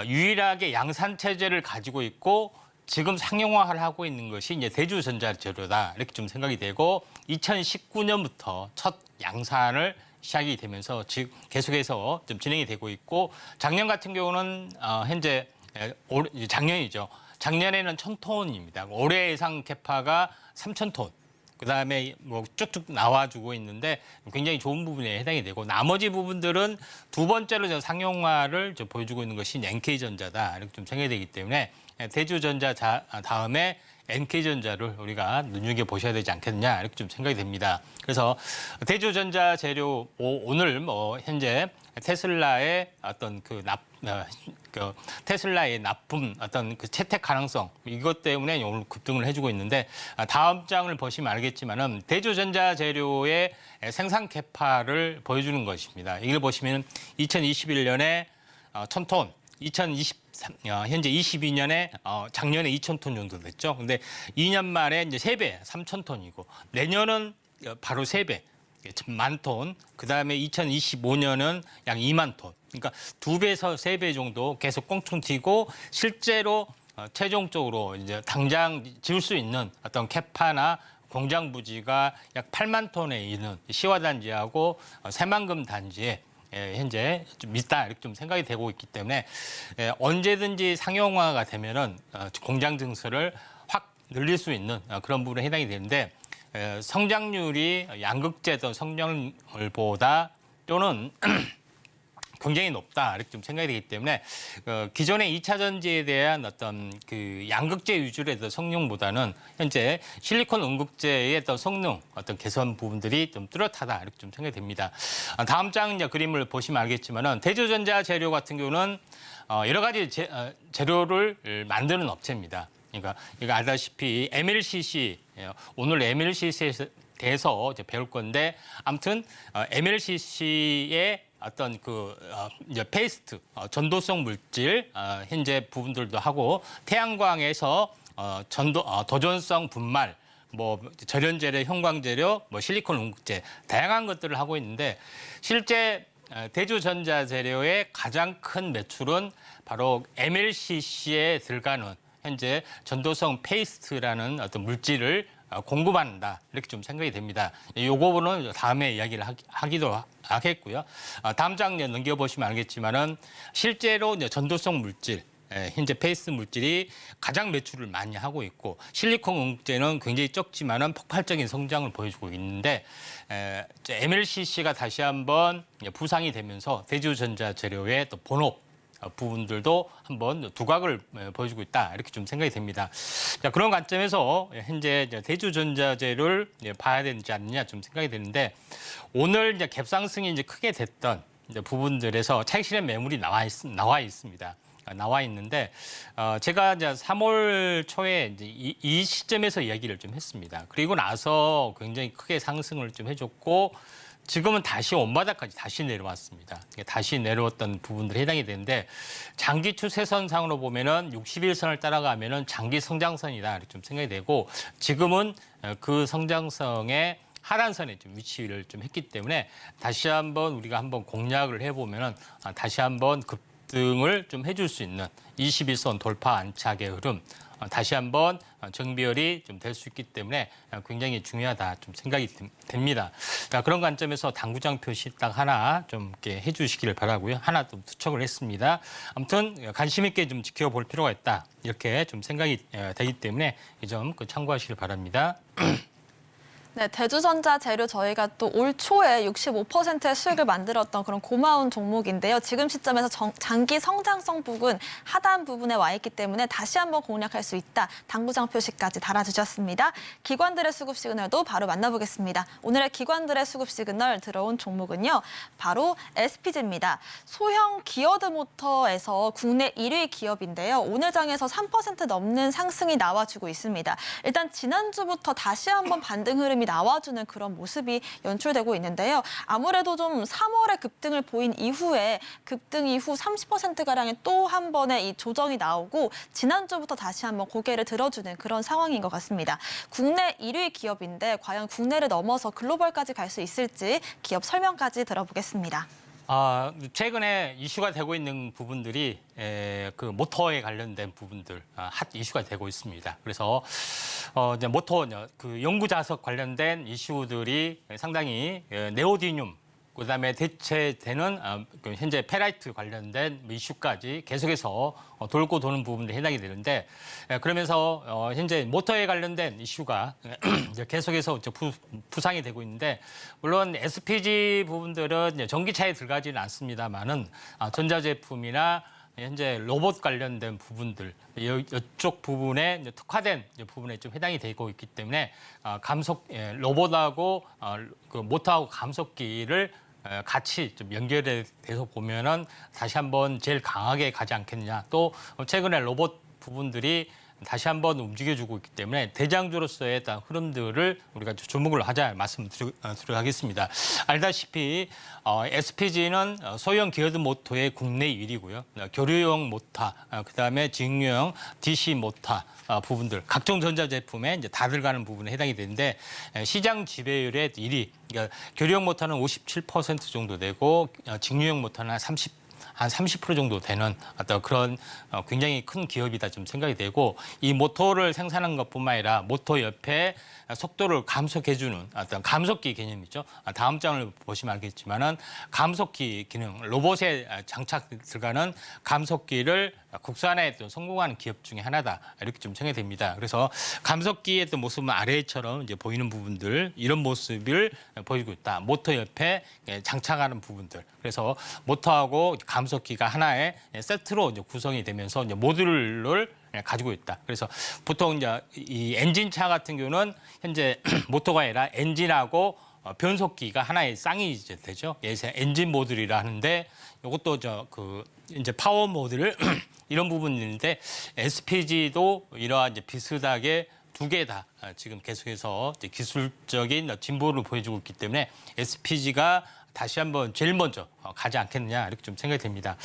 [SPEAKER 5] 유일하게 양산 체제를 가지고 있고 지금 상용화를 하고 있는 것이 이제 대주전자 재료다 이렇게 좀 생각이 되고 2019년부터 첫 양산을 시작이 되면서 즉 계속해서 좀 진행이 되고 있고 작년 같은 경우는 현재 작년이죠. 작년에는 1,000톤입니다. 올해 예상 캐파가 3,000톤. 그다음에 뭐 쭉쭉 나와주고 있는데 굉장히 좋은 부분에 해당이 되고 나머지 부분들은 두 번째로 상용화를 보여주고 있는 것이 NK전자다 이렇게 좀 생각이 되기 때문에 대주전자 다음에 NK전자를 우리가 눈여겨보셔야 되지 않겠느냐 이렇게 좀 생각이 됩니다. 그래서 대주전자 재료 오늘 뭐 현재 테슬라의 어떤 테슬라의 납품 어떤 그 채택 가능성 이것 때문에 오늘 급등을 해주고 있는데 다음 장을 보시면 알겠지만은 대주전자 재료의 생산 캐파를 보여주는 것입니다. 이걸 보시면 2021년에 1,000톤, 2023 현재 22년에 작년에 2,000톤 정도 됐죠. 근데 2년 만에 이제 3배, 3,000톤이고 내년은 바로 3배. 10,000톤, 그다음에 2025년은 약 2만 톤. 그러니까 2배에서 3배 정도 계속 꽁충 튀고 실제로 최종적으로 이제 당장 지을 수 있는 어떤 캐파나 공장 부지가 약 8만 톤에 이르는 시화 단지하고 새만금 단지에 현재 좀 있다 이렇게 좀 생각이 되고 있기 때문에 언제든지 상용화가 되면은 공장 증설을 확 늘릴 수 있는 그런 부분에 해당이 되는데 성장률이 양극재던 성장률보다 또는 굉장히 높다 이렇게 좀 생각이 되기 때문에 기존의 2차 전지에 대한 어떤 그 양극재 위주의 성능보다는 현재 실리콘 응급제의 어떤 성능, 어떤 개선 부분들이 좀 뚜렷하다 이렇게 좀 생각이 됩니다. 다음 장 이제 그림을 보시면 알겠지만은 대주전자 재료 같은 경우는 여러 가지 재료를 만드는 업체입니다. 그러니까 이거 알다시피 MLCC 오늘 MLCC에 대해서 이제 배울 건데 아무튼 MLCC의 어떤 이제 페이스트 전도성 물질 현재 부분들도 하고 태양광에서 도전성 분말 뭐 절연재료, 형광재료, 뭐 실리콘 응급제 다양한 것들을 하고 있는데 실제 대주전자 재료의 가장 큰 매출은 바로 MLCC에 들어가는 현재 전도성 페이스트라는 어떤 물질을 공급한다 이렇게 좀 생각이 됩니다. 이 부분은 다음에 이야기를 하기도 하겠고요. 다음 장 넘겨보시면 알겠지만은 실제로 이제 전도성 물질 현재 페이스 물질이 가장 매출을 많이 하고 있고 실리콘 응급제는 굉장히 적지만은 폭발적인 성장을 보여주고 있는데 MLCC가 다시 한번 부상이 되면서 대주전자 재료의 또 본업 부분들도 한번 두각을 보여주고 있다 이렇게 좀 생각이 됩니다. 자, 그런 관점에서 현재 대주전자재를 봐야 되지 않느냐 좀 생각이 되는데 오늘 이제 갭상승이 이제 크게 됐던 이제 부분들에서 차익 실현 매물이 나와 있습니다. 나와 있는데 제가 이제 3월 초에 이제 이 시점에서 이야기를 좀 했습니다. 그리고 나서 굉장히 크게 상승을 좀 해줬고. 지금은 다시 원바닥까지 다시 내려왔습니다. 다시 내려왔던 부분들이 해당이 되는데 장기 추세선상으로 보면은 61선을 따라가면은 장기 성장선이다 이렇게 좀 생각이 되고 지금은 그 성장성의 하단선에 좀 위치를 좀 했기 때문에 다시 한번 우리가 한번 공략을 해보면은 다시 한번 급등을 좀 해줄 수 있는 21선 돌파 안착의 흐름. 다시 한번 정비열이 좀 될 수 있기 때문에 굉장히 중요하다 좀 생각이 됩니다. 그런 관점에서 당구장 표시 딱 하나 좀 이렇게 해주시기를 바라고요. 하나 좀 투척을 했습니다. 아무튼 관심 있게 좀 지켜볼 필요가 있다 이렇게 좀 생각이 되기 때문에 이 점 참고하시길 바랍니다.
[SPEAKER 2] 네, 대주전자 재료 저희가 또 올 초에 65%의 수익을 만들었던 그런 고마운 종목인데요. 지금 시점에서 장기 성장성 부분 하단 부분에 와 있기 때문에 다시 한번 공략할 수 있다. 당부장 표시까지 달아주셨습니다. 기관들의 수급 시그널도 바로 만나보겠습니다. 오늘의 기관들의 수급 시그널 들어온 종목은요. 바로 SPG입니다. 소형 기어드 모터에서 국내 1위 기업인데요. 오늘 장에서 3% 넘는 상승이 나와주고 있습니다. 일단 지난주부터 다시 한번 반등 흐름이 나와주는 그런 모습이 연출되고 있는데요. 아무래도 좀 3월에 급등을 보인 이후에 급등 이후 30%가량의 또 한 번의 이 조정이 나오고 지난주부터 다시 한번 고개를 들어주는 그런 상황인 것 같습니다. 국내 1위 기업인데 과연 국내를 넘어서 글로벌까지 갈 수 있을지 기업 설명까지 들어보겠습니다.
[SPEAKER 5] 최근에 이슈가 되고 있는 부분들이 그 모터에 관련된 부분들 핫 이슈가 되고 있습니다. 그래서 이제 모터 그 연구 자석 관련된 이슈들이 상당히 네오디듐 그다음에 대체되는 현재 페라이트 관련된 이슈까지 계속해서 돌고 도는 부분들이 해당이 되는데 그러면서 현재 모터에 관련된 이슈가 계속해서 부상이 되고 있는데 물론 SPG 부분들은 전기차에 들어가지는 않습니다만은 전자제품이나 현재 로봇 관련된 부분들 이쪽 부분에 특화된 부분에 좀 해당이 되고 있기 때문에 로봇하고 그 모터하고 감속기를 같이 좀 연결돼서 보면은 다시 한번 제일 강하게 가지 않겠냐. 또 최근에 로봇 부분들이 다시 한번 움직여주고 있기 때문에 대장주로서의 흐름들을 우리가 주목을 하자 말씀드리도록 하겠습니다. 알다시피 SPG는 소형 기어드 모터의 국내 1위고요. 교류용 모터, 그다음에 직류용 DC 모터 부분들, 각종 전자제품에 이제 다 들어가는 부분에 해당이 되는데 시장 지배율의 1위, 그러니까 교류용 모터는 57% 정도 되고 직류용 모터는 한 30% 정도 되는 어떤 그런 굉장히 큰 기업이다 좀 생각이 되고 이 모터를 생산하는 것뿐만 아니라 모터 옆에 속도를 감속해주는 어떤 감속기 개념이죠. 다음 장을 보시면 알겠지만은 감속기 기능, 로봇에 장착 들어가는 감속기를 국산에 또 성공하는 기업 중에 하나다 이렇게 좀 생각이 됩니다. 그래서 감속기의 또 모습은 아래처럼 이제 보이는 부분들 이런 모습을 보이고 있다. 모터 옆에 장착하는 부분들. 그래서 모터하고 감속기가 하나의 세트로 이제 구성이 되면서 이제 모듈을 가지고 있다. 그래서 보통 이제 이 엔진차 같은 경우는 현재 모터가 아니라 엔진하고 변속기가 하나의 쌍이 이제 되죠. 예서 엔진 모듈이라 하는데 이것도 이제 파워 모듈 이런 부분인데 SPG도 이러한 이제 비슷하게 두 개 다 지금 계속해서 이제 기술적인 진보를 보여주고 있기 때문에 SPG가 다시 한번 제일 먼저 가지 않겠느냐 이렇게 좀 생각이 됩니다.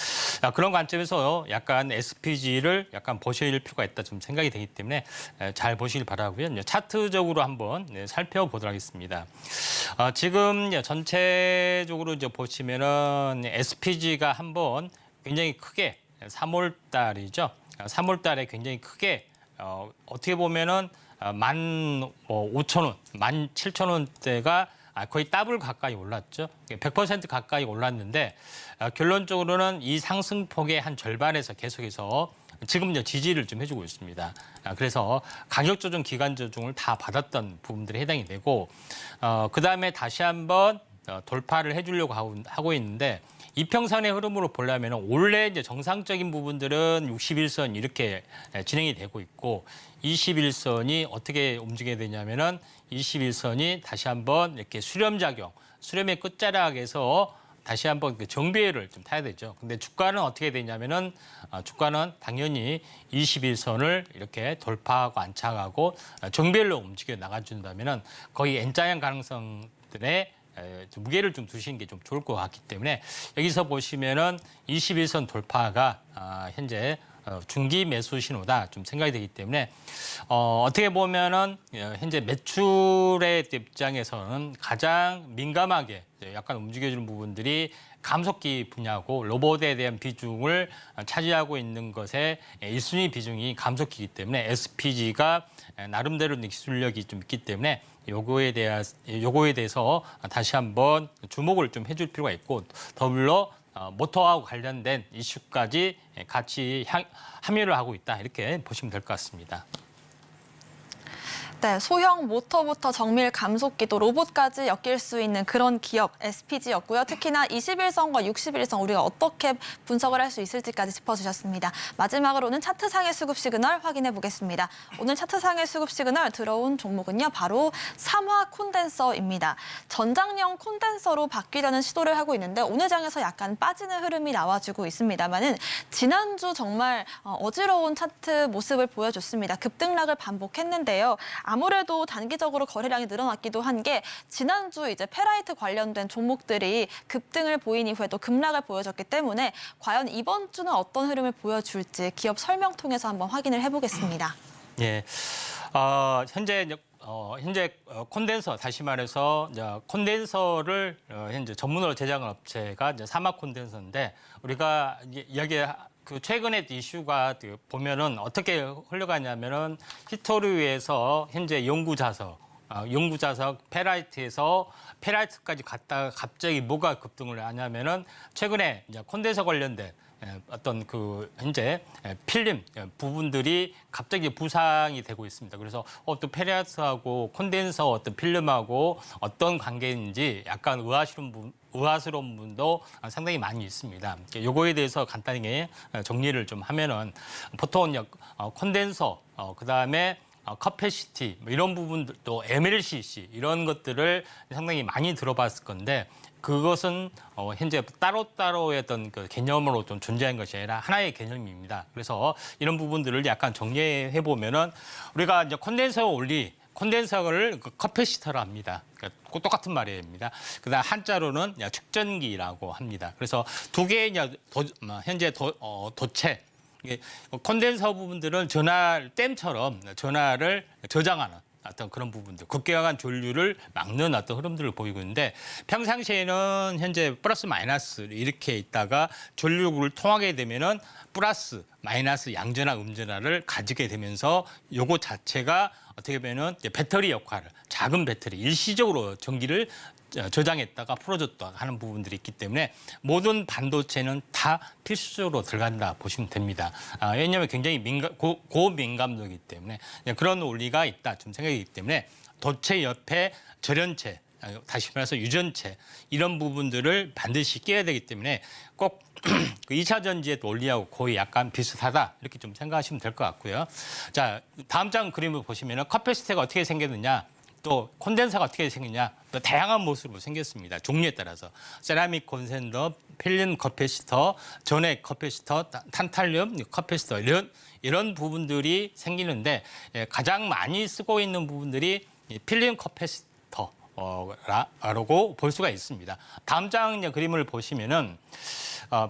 [SPEAKER 5] 그런 관점에서 약간 SPG를 약간 보실 필요가 있다 좀 생각이 되기 때문에 잘 보시길 바라고요. 차트적으로 한번 살펴보도록 하겠습니다. 지금 전체적으로 이제 보시면은 SPG가 한번 굉장히 크게 3월 달이죠. 3월 달에 굉장히 크게 어떻게 보면은 15,000원, 17,000원대가 거의 더블 가까이 올랐죠. 100% 가까이 올랐는데 결론적으로는 이 상승폭의 한 절반에서 계속해서 지금 지지를 좀 해주고 있습니다. 그래서 가격 조정, 기간 조정을 다 받았던 부분들이 해당이 되고 그다음에 다시 한번 돌파를 해주려고 하고 있는데 이평선의 흐름으로 보려면 원래 이제 정상적인 부분들은 61선 이렇게 진행이 되고 있고 21선이 어떻게 움직여야 되냐면은 21선이 다시 한번 이렇게 수렴작용, 수렴의 끝자락에서 다시 한번 그 정비회를 좀 타야 되죠. 근데 주가는 어떻게 되냐면은 주가는 당연히 21선을 이렇게 돌파하고 안착하고 정비회로 움직여 나가준다면은 거의 N자형 가능성들의 무게를 좀 두시는 게 좀 좋을 것 같기 때문에 여기서 보시면은 21선 돌파가 현재 중기 매수 신호다 좀 생각이 되기 때문에 어떻게 보면은 현재 매출의 입장에서는 가장 민감하게 약간 움직여주는 부분들이 감속기 분야고 로봇에 대한 비중을 차지하고 있는 것에 1순위 비중이 감속기이기 때문에 SPG가 나름대로 기술력이 좀 있기 때문에 요거에 대해서 다시 한번 주목을 좀 해줄 필요가 있고 더불어 모터하고 관련된 이슈까지 같이 함유를 하고 있다 이렇게 보시면 될 것 같습니다.
[SPEAKER 2] 네, 소형 모터부터 정밀 감속기 또 로봇까지 엮일 수 있는 그런 기업 SPG였고요. 특히나 21선과 61선 우리가 어떻게 분석을 할 수 있을지까지 짚어주셨습니다. 마지막으로는 차트상의 수급 시그널 확인해 보겠습니다. 오늘 차트상의 수급 시그널 들어온 종목은요. 바로 삼화 콘덴서입니다. 전장형 콘덴서로 바뀌려는 시도를 하고 있는데 오늘 장에서 약간 빠지는 흐름이 나와주고 있습니다만은 지난주 정말 어지러운 차트 모습을 보여줬습니다. 급등락을 반복했는데요. 아무래도 단기적으로 거래량이 늘어났기도 한 게 지난주 이제 페라이트 관련된 종목들이 급등을 보인 이후에 또 급락을 보여줬기 때문에 과연 이번 주는 어떤 흐름을 보여줄지 기업 설명 통해서 한번 확인을 해보겠습니다.
[SPEAKER 5] 예, 현재 콘덴서 다시 말해서 이제 콘덴서를 현재 전문으로 제작한 업체가 이제 사마 콘덴서인데 우리가 여기 그 최근에 이슈가 보면은 어떻게 흘러가냐면은 히토류에서 현재 연구자석 페라이트에서 페라이트까지 갔다가 갑자기 뭐가 급등을 하냐면은 최근에 이제 콘덴서 관련된 어떤 그 현재 필름 부분들이 갑자기 부상이 되고 있습니다. 그래서 또 페라이트하고 콘덴서 어떤 필름하고 어떤 관계인지 약간 의아스러운 부분도 상당히 많이 있습니다. 요거에 대해서 간단하게 정리를 좀 하면은 보통 콘덴서 그다음에 커패시티 이런 부분들 또 MLCC 이런 것들을 상당히 많이 들어봤을 건데 그것은 현재 따로따로의 어떤 그 개념으로 좀 존재한 것이 아니라 하나의 개념입니다. 그래서 이런 부분들을 약간 정리해 보면은 우리가 이제 콘덴서를 커패시터로 합니다. 그러니까 똑같은 말입니다. 그다음 한자로는 축전기라고 합니다. 그래서 두 개의 현재 도체 콘덴서 부분들은 댐처럼 전하를 저장하는 어떤 그런 부분들, 급격한 전류를 막는 어떤 흐름들을 보이고 있는데 평상시에는 현재 플러스 마이너스 이렇게 있다가 전류를 통하게 되면은 플러스 마이너스 양전화 음전화를 가지게 되면서 요거 자체가 어떻게 보면은 배터리 역할을 작은 배터리 일시적으로 전기를 저장했다가 풀어줬다 하는 부분들이 있기 때문에 모든 반도체는 다 필수적으로 들어간다 보시면 됩니다. 왜냐하면 굉장히 고민감도이기 때문에 그런 원리가 있다 좀 생각이기 때문에 도체 옆에 절연체 다시 말해서 유전체 이런 부분들을 반드시 끼워야 되기 때문에 꼭 그 2차 전지의 논리하고 거의 약간 비슷하다 이렇게 좀 생각하시면 될 것 같고요. 자, 다음 장 그림을 보시면은 커패시티가 어떻게 생겼느냐, 또 콘덴서가 어떻게 생겼냐, 또 다양한 모습으로 생겼습니다. 종류에 따라서 세라믹 콘덴서, 필름 커패시터, 전액 커패시터, 탄탈륨 커패시터 이런 부분들이 생기는데 가장 많이 쓰고 있는 부분들이 필름 커패시터. 라고 볼 수가 있습니다. 다음 장 그림을 보시면은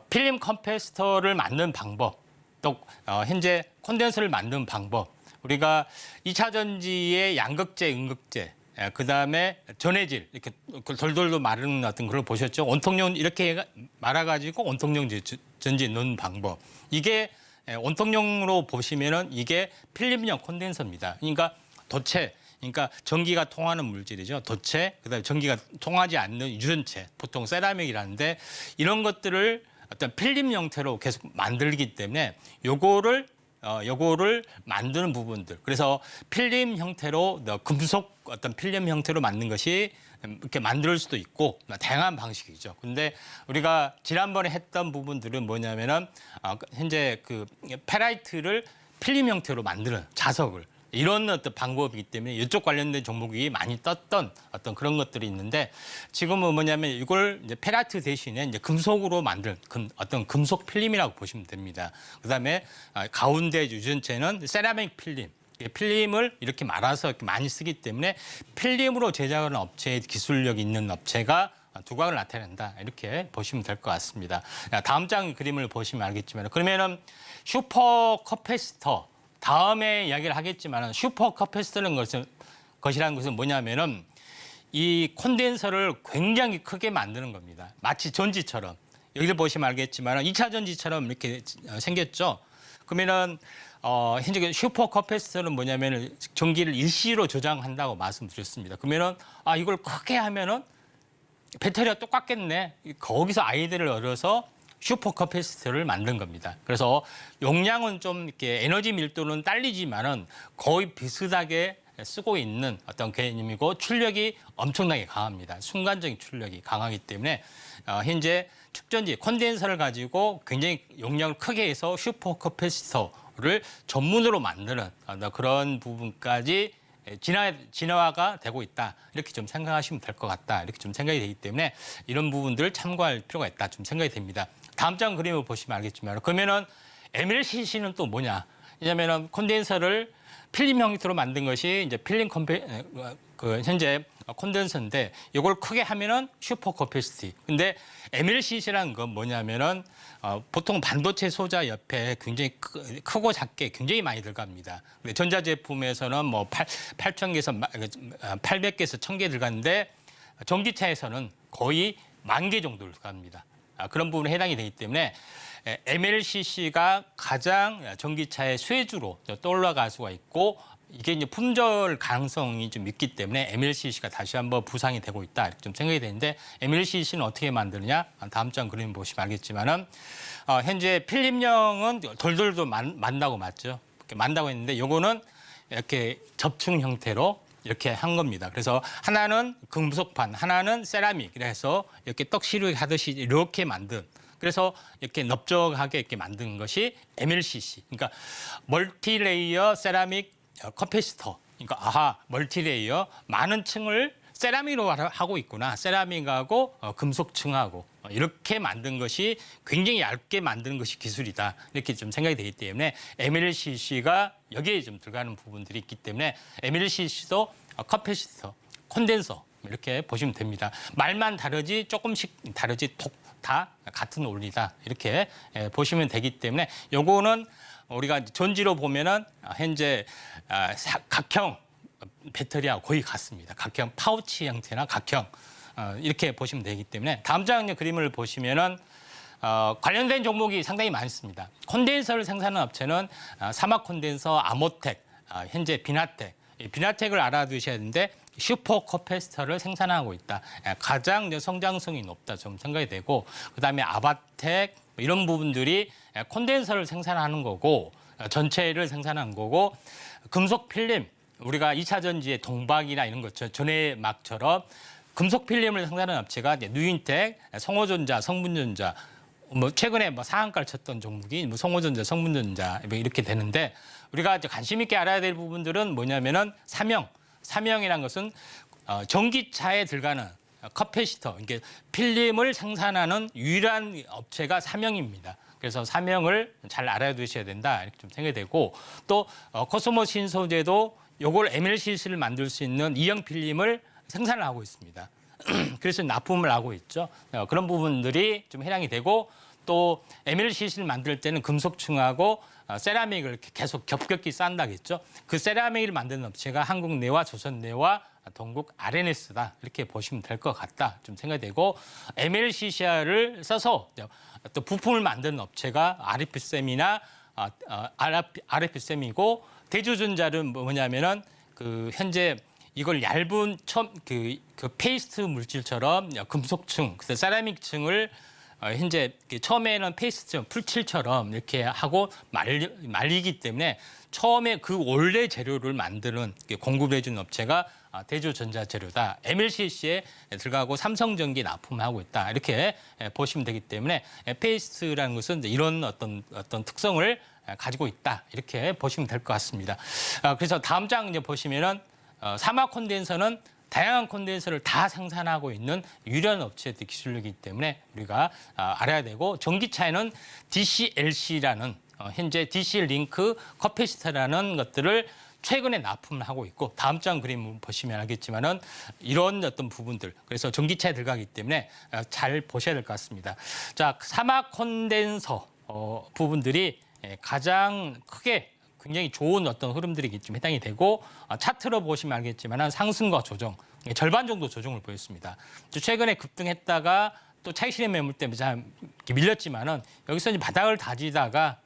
[SPEAKER 5] 필름 커패시터를 만드는 방법, 또 현재 콘덴서를 만드는 방법, 우리가 2차 전지의 양극재, 음극재, 그다음에 전해질 이렇게 돌돌도 마르는 어떤 걸 보셨죠? 원통용 이렇게 말아가지고 원통용 전지에 넣는 방법. 이게 원통용으로 보시면은 이게 필름형 콘덴서입니다. 그러니까 도체. 그러니까 전기가 통하는 물질이죠. 도체, 그다음에 전기가 통하지 않는 유전체, 보통 세라믹이라는데 이런 것들을 어떤 필름 형태로 계속 만들기 때문에 요거를 만드는 부분들. 그래서 필름 형태로 금속 어떤 필름 형태로 만든 것이 이렇게 만들 수도 있고 다양한 방식이죠. 근데 우리가 지난번에 했던 부분들은 뭐냐면은 현재 그 페라이트를 필름 형태로 만드는 자석을 이런 어떤 방법이기 때문에 이쪽 관련된 종목이 많이 떴던 어떤 그런 것들이 있는데 지금은 뭐냐면 이걸 이제 페라이트 대신에 이제 금속으로 만든 어떤 금속 필름이라고 보시면 됩니다. 그다음에 가운데 유전체는 세라믹 필름. 필름을 이렇게 말아서 이렇게 많이 쓰기 때문에 필름으로 제작하는 업체의 기술력이 있는 업체가 두각을 나타낸다. 이렇게 보시면 될 것 같습니다. 다음 장 그림을 보시면 알겠지만 그러면은 슈퍼 커패시터 다음에 이야기를 하겠지만 슈퍼 커패시터라는 것이라는 뭐냐면은 이 콘덴서를 굉장히 크게 만드는 겁니다. 마치 전지처럼. 여기를 보시면 알겠지만 2차 전지처럼 이렇게 생겼죠. 그러면은 현재 슈퍼 커패시터는 뭐냐면은 전기를 일시로 저장한다고 말씀드렸습니다. 그러면은 이걸 크게 하면은 배터리가 똑같겠네. 거기서 아이디어를 얻어서 슈퍼 커패시터를 만든 겁니다. 그래서 용량은 좀 이렇게 에너지 밀도는 딸리지만은 거의 비슷하게 쓰고 있는 어떤 개념이고 출력이 엄청나게 강합니다. 순간적인 출력이 강하기 때문에 현재 축전지 콘덴서를 가지고 굉장히 용량을 크게 해서 슈퍼 커패시터를 전문으로 만드는 그런 부분까지 진화가 되고 있다. 이렇게 좀 생각하시면 될 것 같다. 이렇게 좀 생각이 되기 때문에 이런 부분들을 참고할 필요가 있다. 좀 생각이 됩니다. 다음 장 그림을 보시면 알겠지만 그러면은 MLCC는 또 뭐냐? 왜냐면은 콘덴서를 필름 형태로 만든 것이 이제 필름 현재 콘덴서인데 이걸 크게 하면은 슈퍼 커패시티. 근데 MLCC라는 건 뭐냐면은 보통 반도체 소자 옆에 굉장히 크고 작게 굉장히 많이 들어갑니다. 근데 전자제품에서는 뭐 8,000개에서 800개에서 1,000개 들어가는데 전기차에서는 거의 10,000개 정도 들어갑니다. 그런 부분에 해당이 되기 때문에 MLCC가 가장 전기차의 쇠주로 떠올라갈 수가 있고 이게 이제 품절 가능성이 좀 있기 때문에 MLCC가 다시 한번 부상이 되고 있다 이렇게 좀 생각이 되는데 MLCC는 어떻게 만드느냐 다음 장 그림 보시면 알겠지만은 현재 필름형은 돌돌도 만다고 맞죠? 이렇게 만다고 했는데 요거는 이렇게 접충 형태로 이렇게 한 겁니다. 그래서 하나는 금속판, 하나는 세라믹 이래서 이렇게 떡시루기 하듯이 이렇게 만든. 그래서 이렇게 넓적하게 이렇게 만든 것이 MLCC. 그러니까 멀티레이어 세라믹 커패시터. 그러니까 멀티레이어 많은 층을 세라믹으로 하고 있구나. 세라믹하고 금속층하고 이렇게 만든 것이 굉장히 얇게 만드는 것이 기술이다. 이렇게 좀 생각이 되기 때문에 MLCC가 여기에 좀 들어가는 부분들이 있기 때문에 MLCC도 커패시터, 콘덴서 이렇게 보시면 됩니다. 말만 다르지 조금씩 다르지 다 같은 원리다. 이렇게 보시면 되기 때문에 요거는 우리가 전지로 보면은 현재 각형 배터리하고 거의 같습니다. 각형 파우치 형태나 각형 이렇게 보시면 되기 때문에 다음 장 그림을 보시면은 관련된 종목이 상당히 많습니다. 콘덴서를 생산하는 업체는 사막 콘덴서, 아모텍, 현재 비나텍. 비나텍을 알아두셔야 되는데 슈퍼 커패시터를 생산하고 있다. 가장 성장성이 높다 좀 생각이 되고 그다음에 아바텍 이런 부분들이 콘덴서를 생산하는 거고 전체를 생산하는 거고 금속 필름 우리가 2차 전지의 동박이나 이런 것 전해막처럼 금속 필름을 생산하는 업체가 누인텍, 성호전자, 성분전자 뭐 최근에 뭐 상한가를 쳤던 종목이 뭐 성호전자, 성분전자 이렇게 되는데 우리가 관심 있게 알아야 될 부분들은 뭐냐면은 삼형이라는 것은 전기차에 들어가는 커패시터, 이게 필름을 생산하는 유일한 업체가 삼형입니다. 그래서 삼형을 잘 알아두셔야 된다 이렇게 좀 생각이 되고 또 코스모 신소재도 요걸 MLCC를 만들 수 있는 이형 필름을 생산을 하고 있습니다. 그래서 납품을 하고 있죠. 그런 부분들이 좀 해당이 되고 또 MLCC를 만들 때는 금속층하고 세라믹을 계속 겹겹이 쌓는다겠죠. 그 세라믹을 만드는 업체가 한국내와 조선내와 동국 RNS다 이렇게 보시면 될 것 같다 좀 생각이 되고 MLCC를 써서 또 부품을 만드는 업체가 RF쌤이나 RF쌤이고 대주전자는 뭐냐면은 그 현재 이걸 얇은 그 페이스트 물질처럼 금속층, 그래서 세라믹층을 현재 처음에는 페이스트 풀칠처럼 이렇게 하고 말리기 때문에 처음에 그 원래 재료를 만드는 공급해 주는 업체가 대주전자재료다. MLCC에 들어가고 삼성전기 납품하고 있다. 이렇게 보시면 되기 때문에 페이스트라는 것은 이런 어떤 특성을 가지고 있다. 이렇게 보시면 될 것 같습니다. 그래서 다음 장 이제 보시면은 사막 콘덴서는 다양한 콘덴서를 다 생산하고 있는 유일한 업체의 기술이기 때문에 우리가 알아야 되고 전기차에는 DCLC라는 현재 DC 링크 커패시터라는 것들을 최근에 납품을 하고 있고 다음 장 그림 보시면 알겠지만은 이런 어떤 부분들 그래서 전기차에 들어가기 때문에 잘 보셔야 될 것 같습니다. 자, 사막 콘덴서 부분들이 가장 크게 굉장히 좋은 어떤 흐름들이 좀 해당이 되고 차트로 보시면 알겠지만 상승과 조정, 절반 정도 조정을 보였습니다. 최근에 급등했다가 또 차익실현 매물 때문에 좀 밀렸지만은 여기서 이제 바닥을 다지다가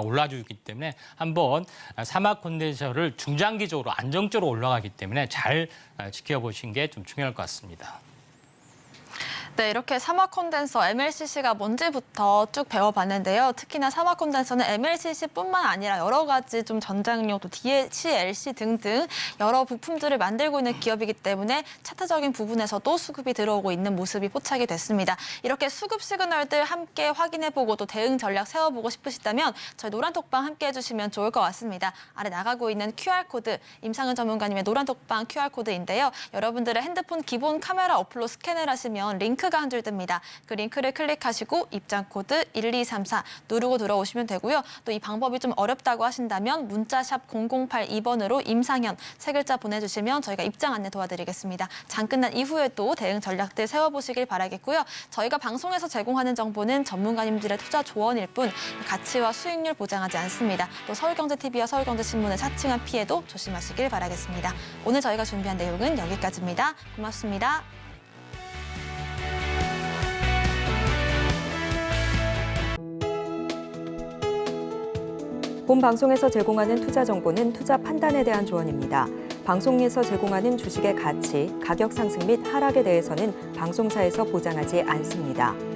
[SPEAKER 5] 올라주기 때문에 한번 사막 콘덴서를 중장기적으로 안정적으로 올라가기 때문에 잘 지켜보신 게 좀 중요할 것 같습니다.
[SPEAKER 2] 네, 이렇게 사막 콘덴서 MLCC가 뭔지부터 쭉 배워봤는데요. 특히나 사막 콘덴서는 MLCC뿐만 아니라 여러 가지 좀 전장용, 또 DCLC 등등 여러 부품들을 만들고 있는 기업이기 때문에 차트적인 부분에서도 수급이 들어오고 있는 모습이 포착이 됐습니다. 이렇게 수급 시그널들 함께 확인해보고 또 대응 전략 세워보고 싶으시다면 저희 노란톡방 함께 해주시면 좋을 것 같습니다. 아래 나가고 있는 QR코드, 임상은 전문가님의 노란톡방 QR코드인데요. 여러분들의 핸드폰 기본 카메라 어플로 스캔을 하시면 링크가 한 줄 뜹니다. 그 링크를 클릭하시고 입장 코드 1234 누르고 들어오시면 되고요. 또 이 방법이 좀 어렵다고 하신다면 문자샵 0082번으로 임상현 세 글자 보내주시면 저희가 입장 안내 도와드리겠습니다. 장 끝난 이후에도 대응 전략들 세워보시길 바라겠고요. 저희가 방송에서 제공하는 정보는 전문가님들의 투자 조언일 뿐 가치와 수익률 보장하지 않습니다. 또 서울경제TV와 서울경제신문의 사칭한 피해도 조심하시길 바라겠습니다. 오늘 저희가 준비한 내용은 여기까지입니다. 고맙습니다.
[SPEAKER 1] 본 방송에서 제공하는 투자 정보는 투자 판단에 대한 조언입니다. 방송에서 제공하는 주식의 가치, 가격 상승 및 하락에 대해서는 방송사에서 보장하지 않습니다.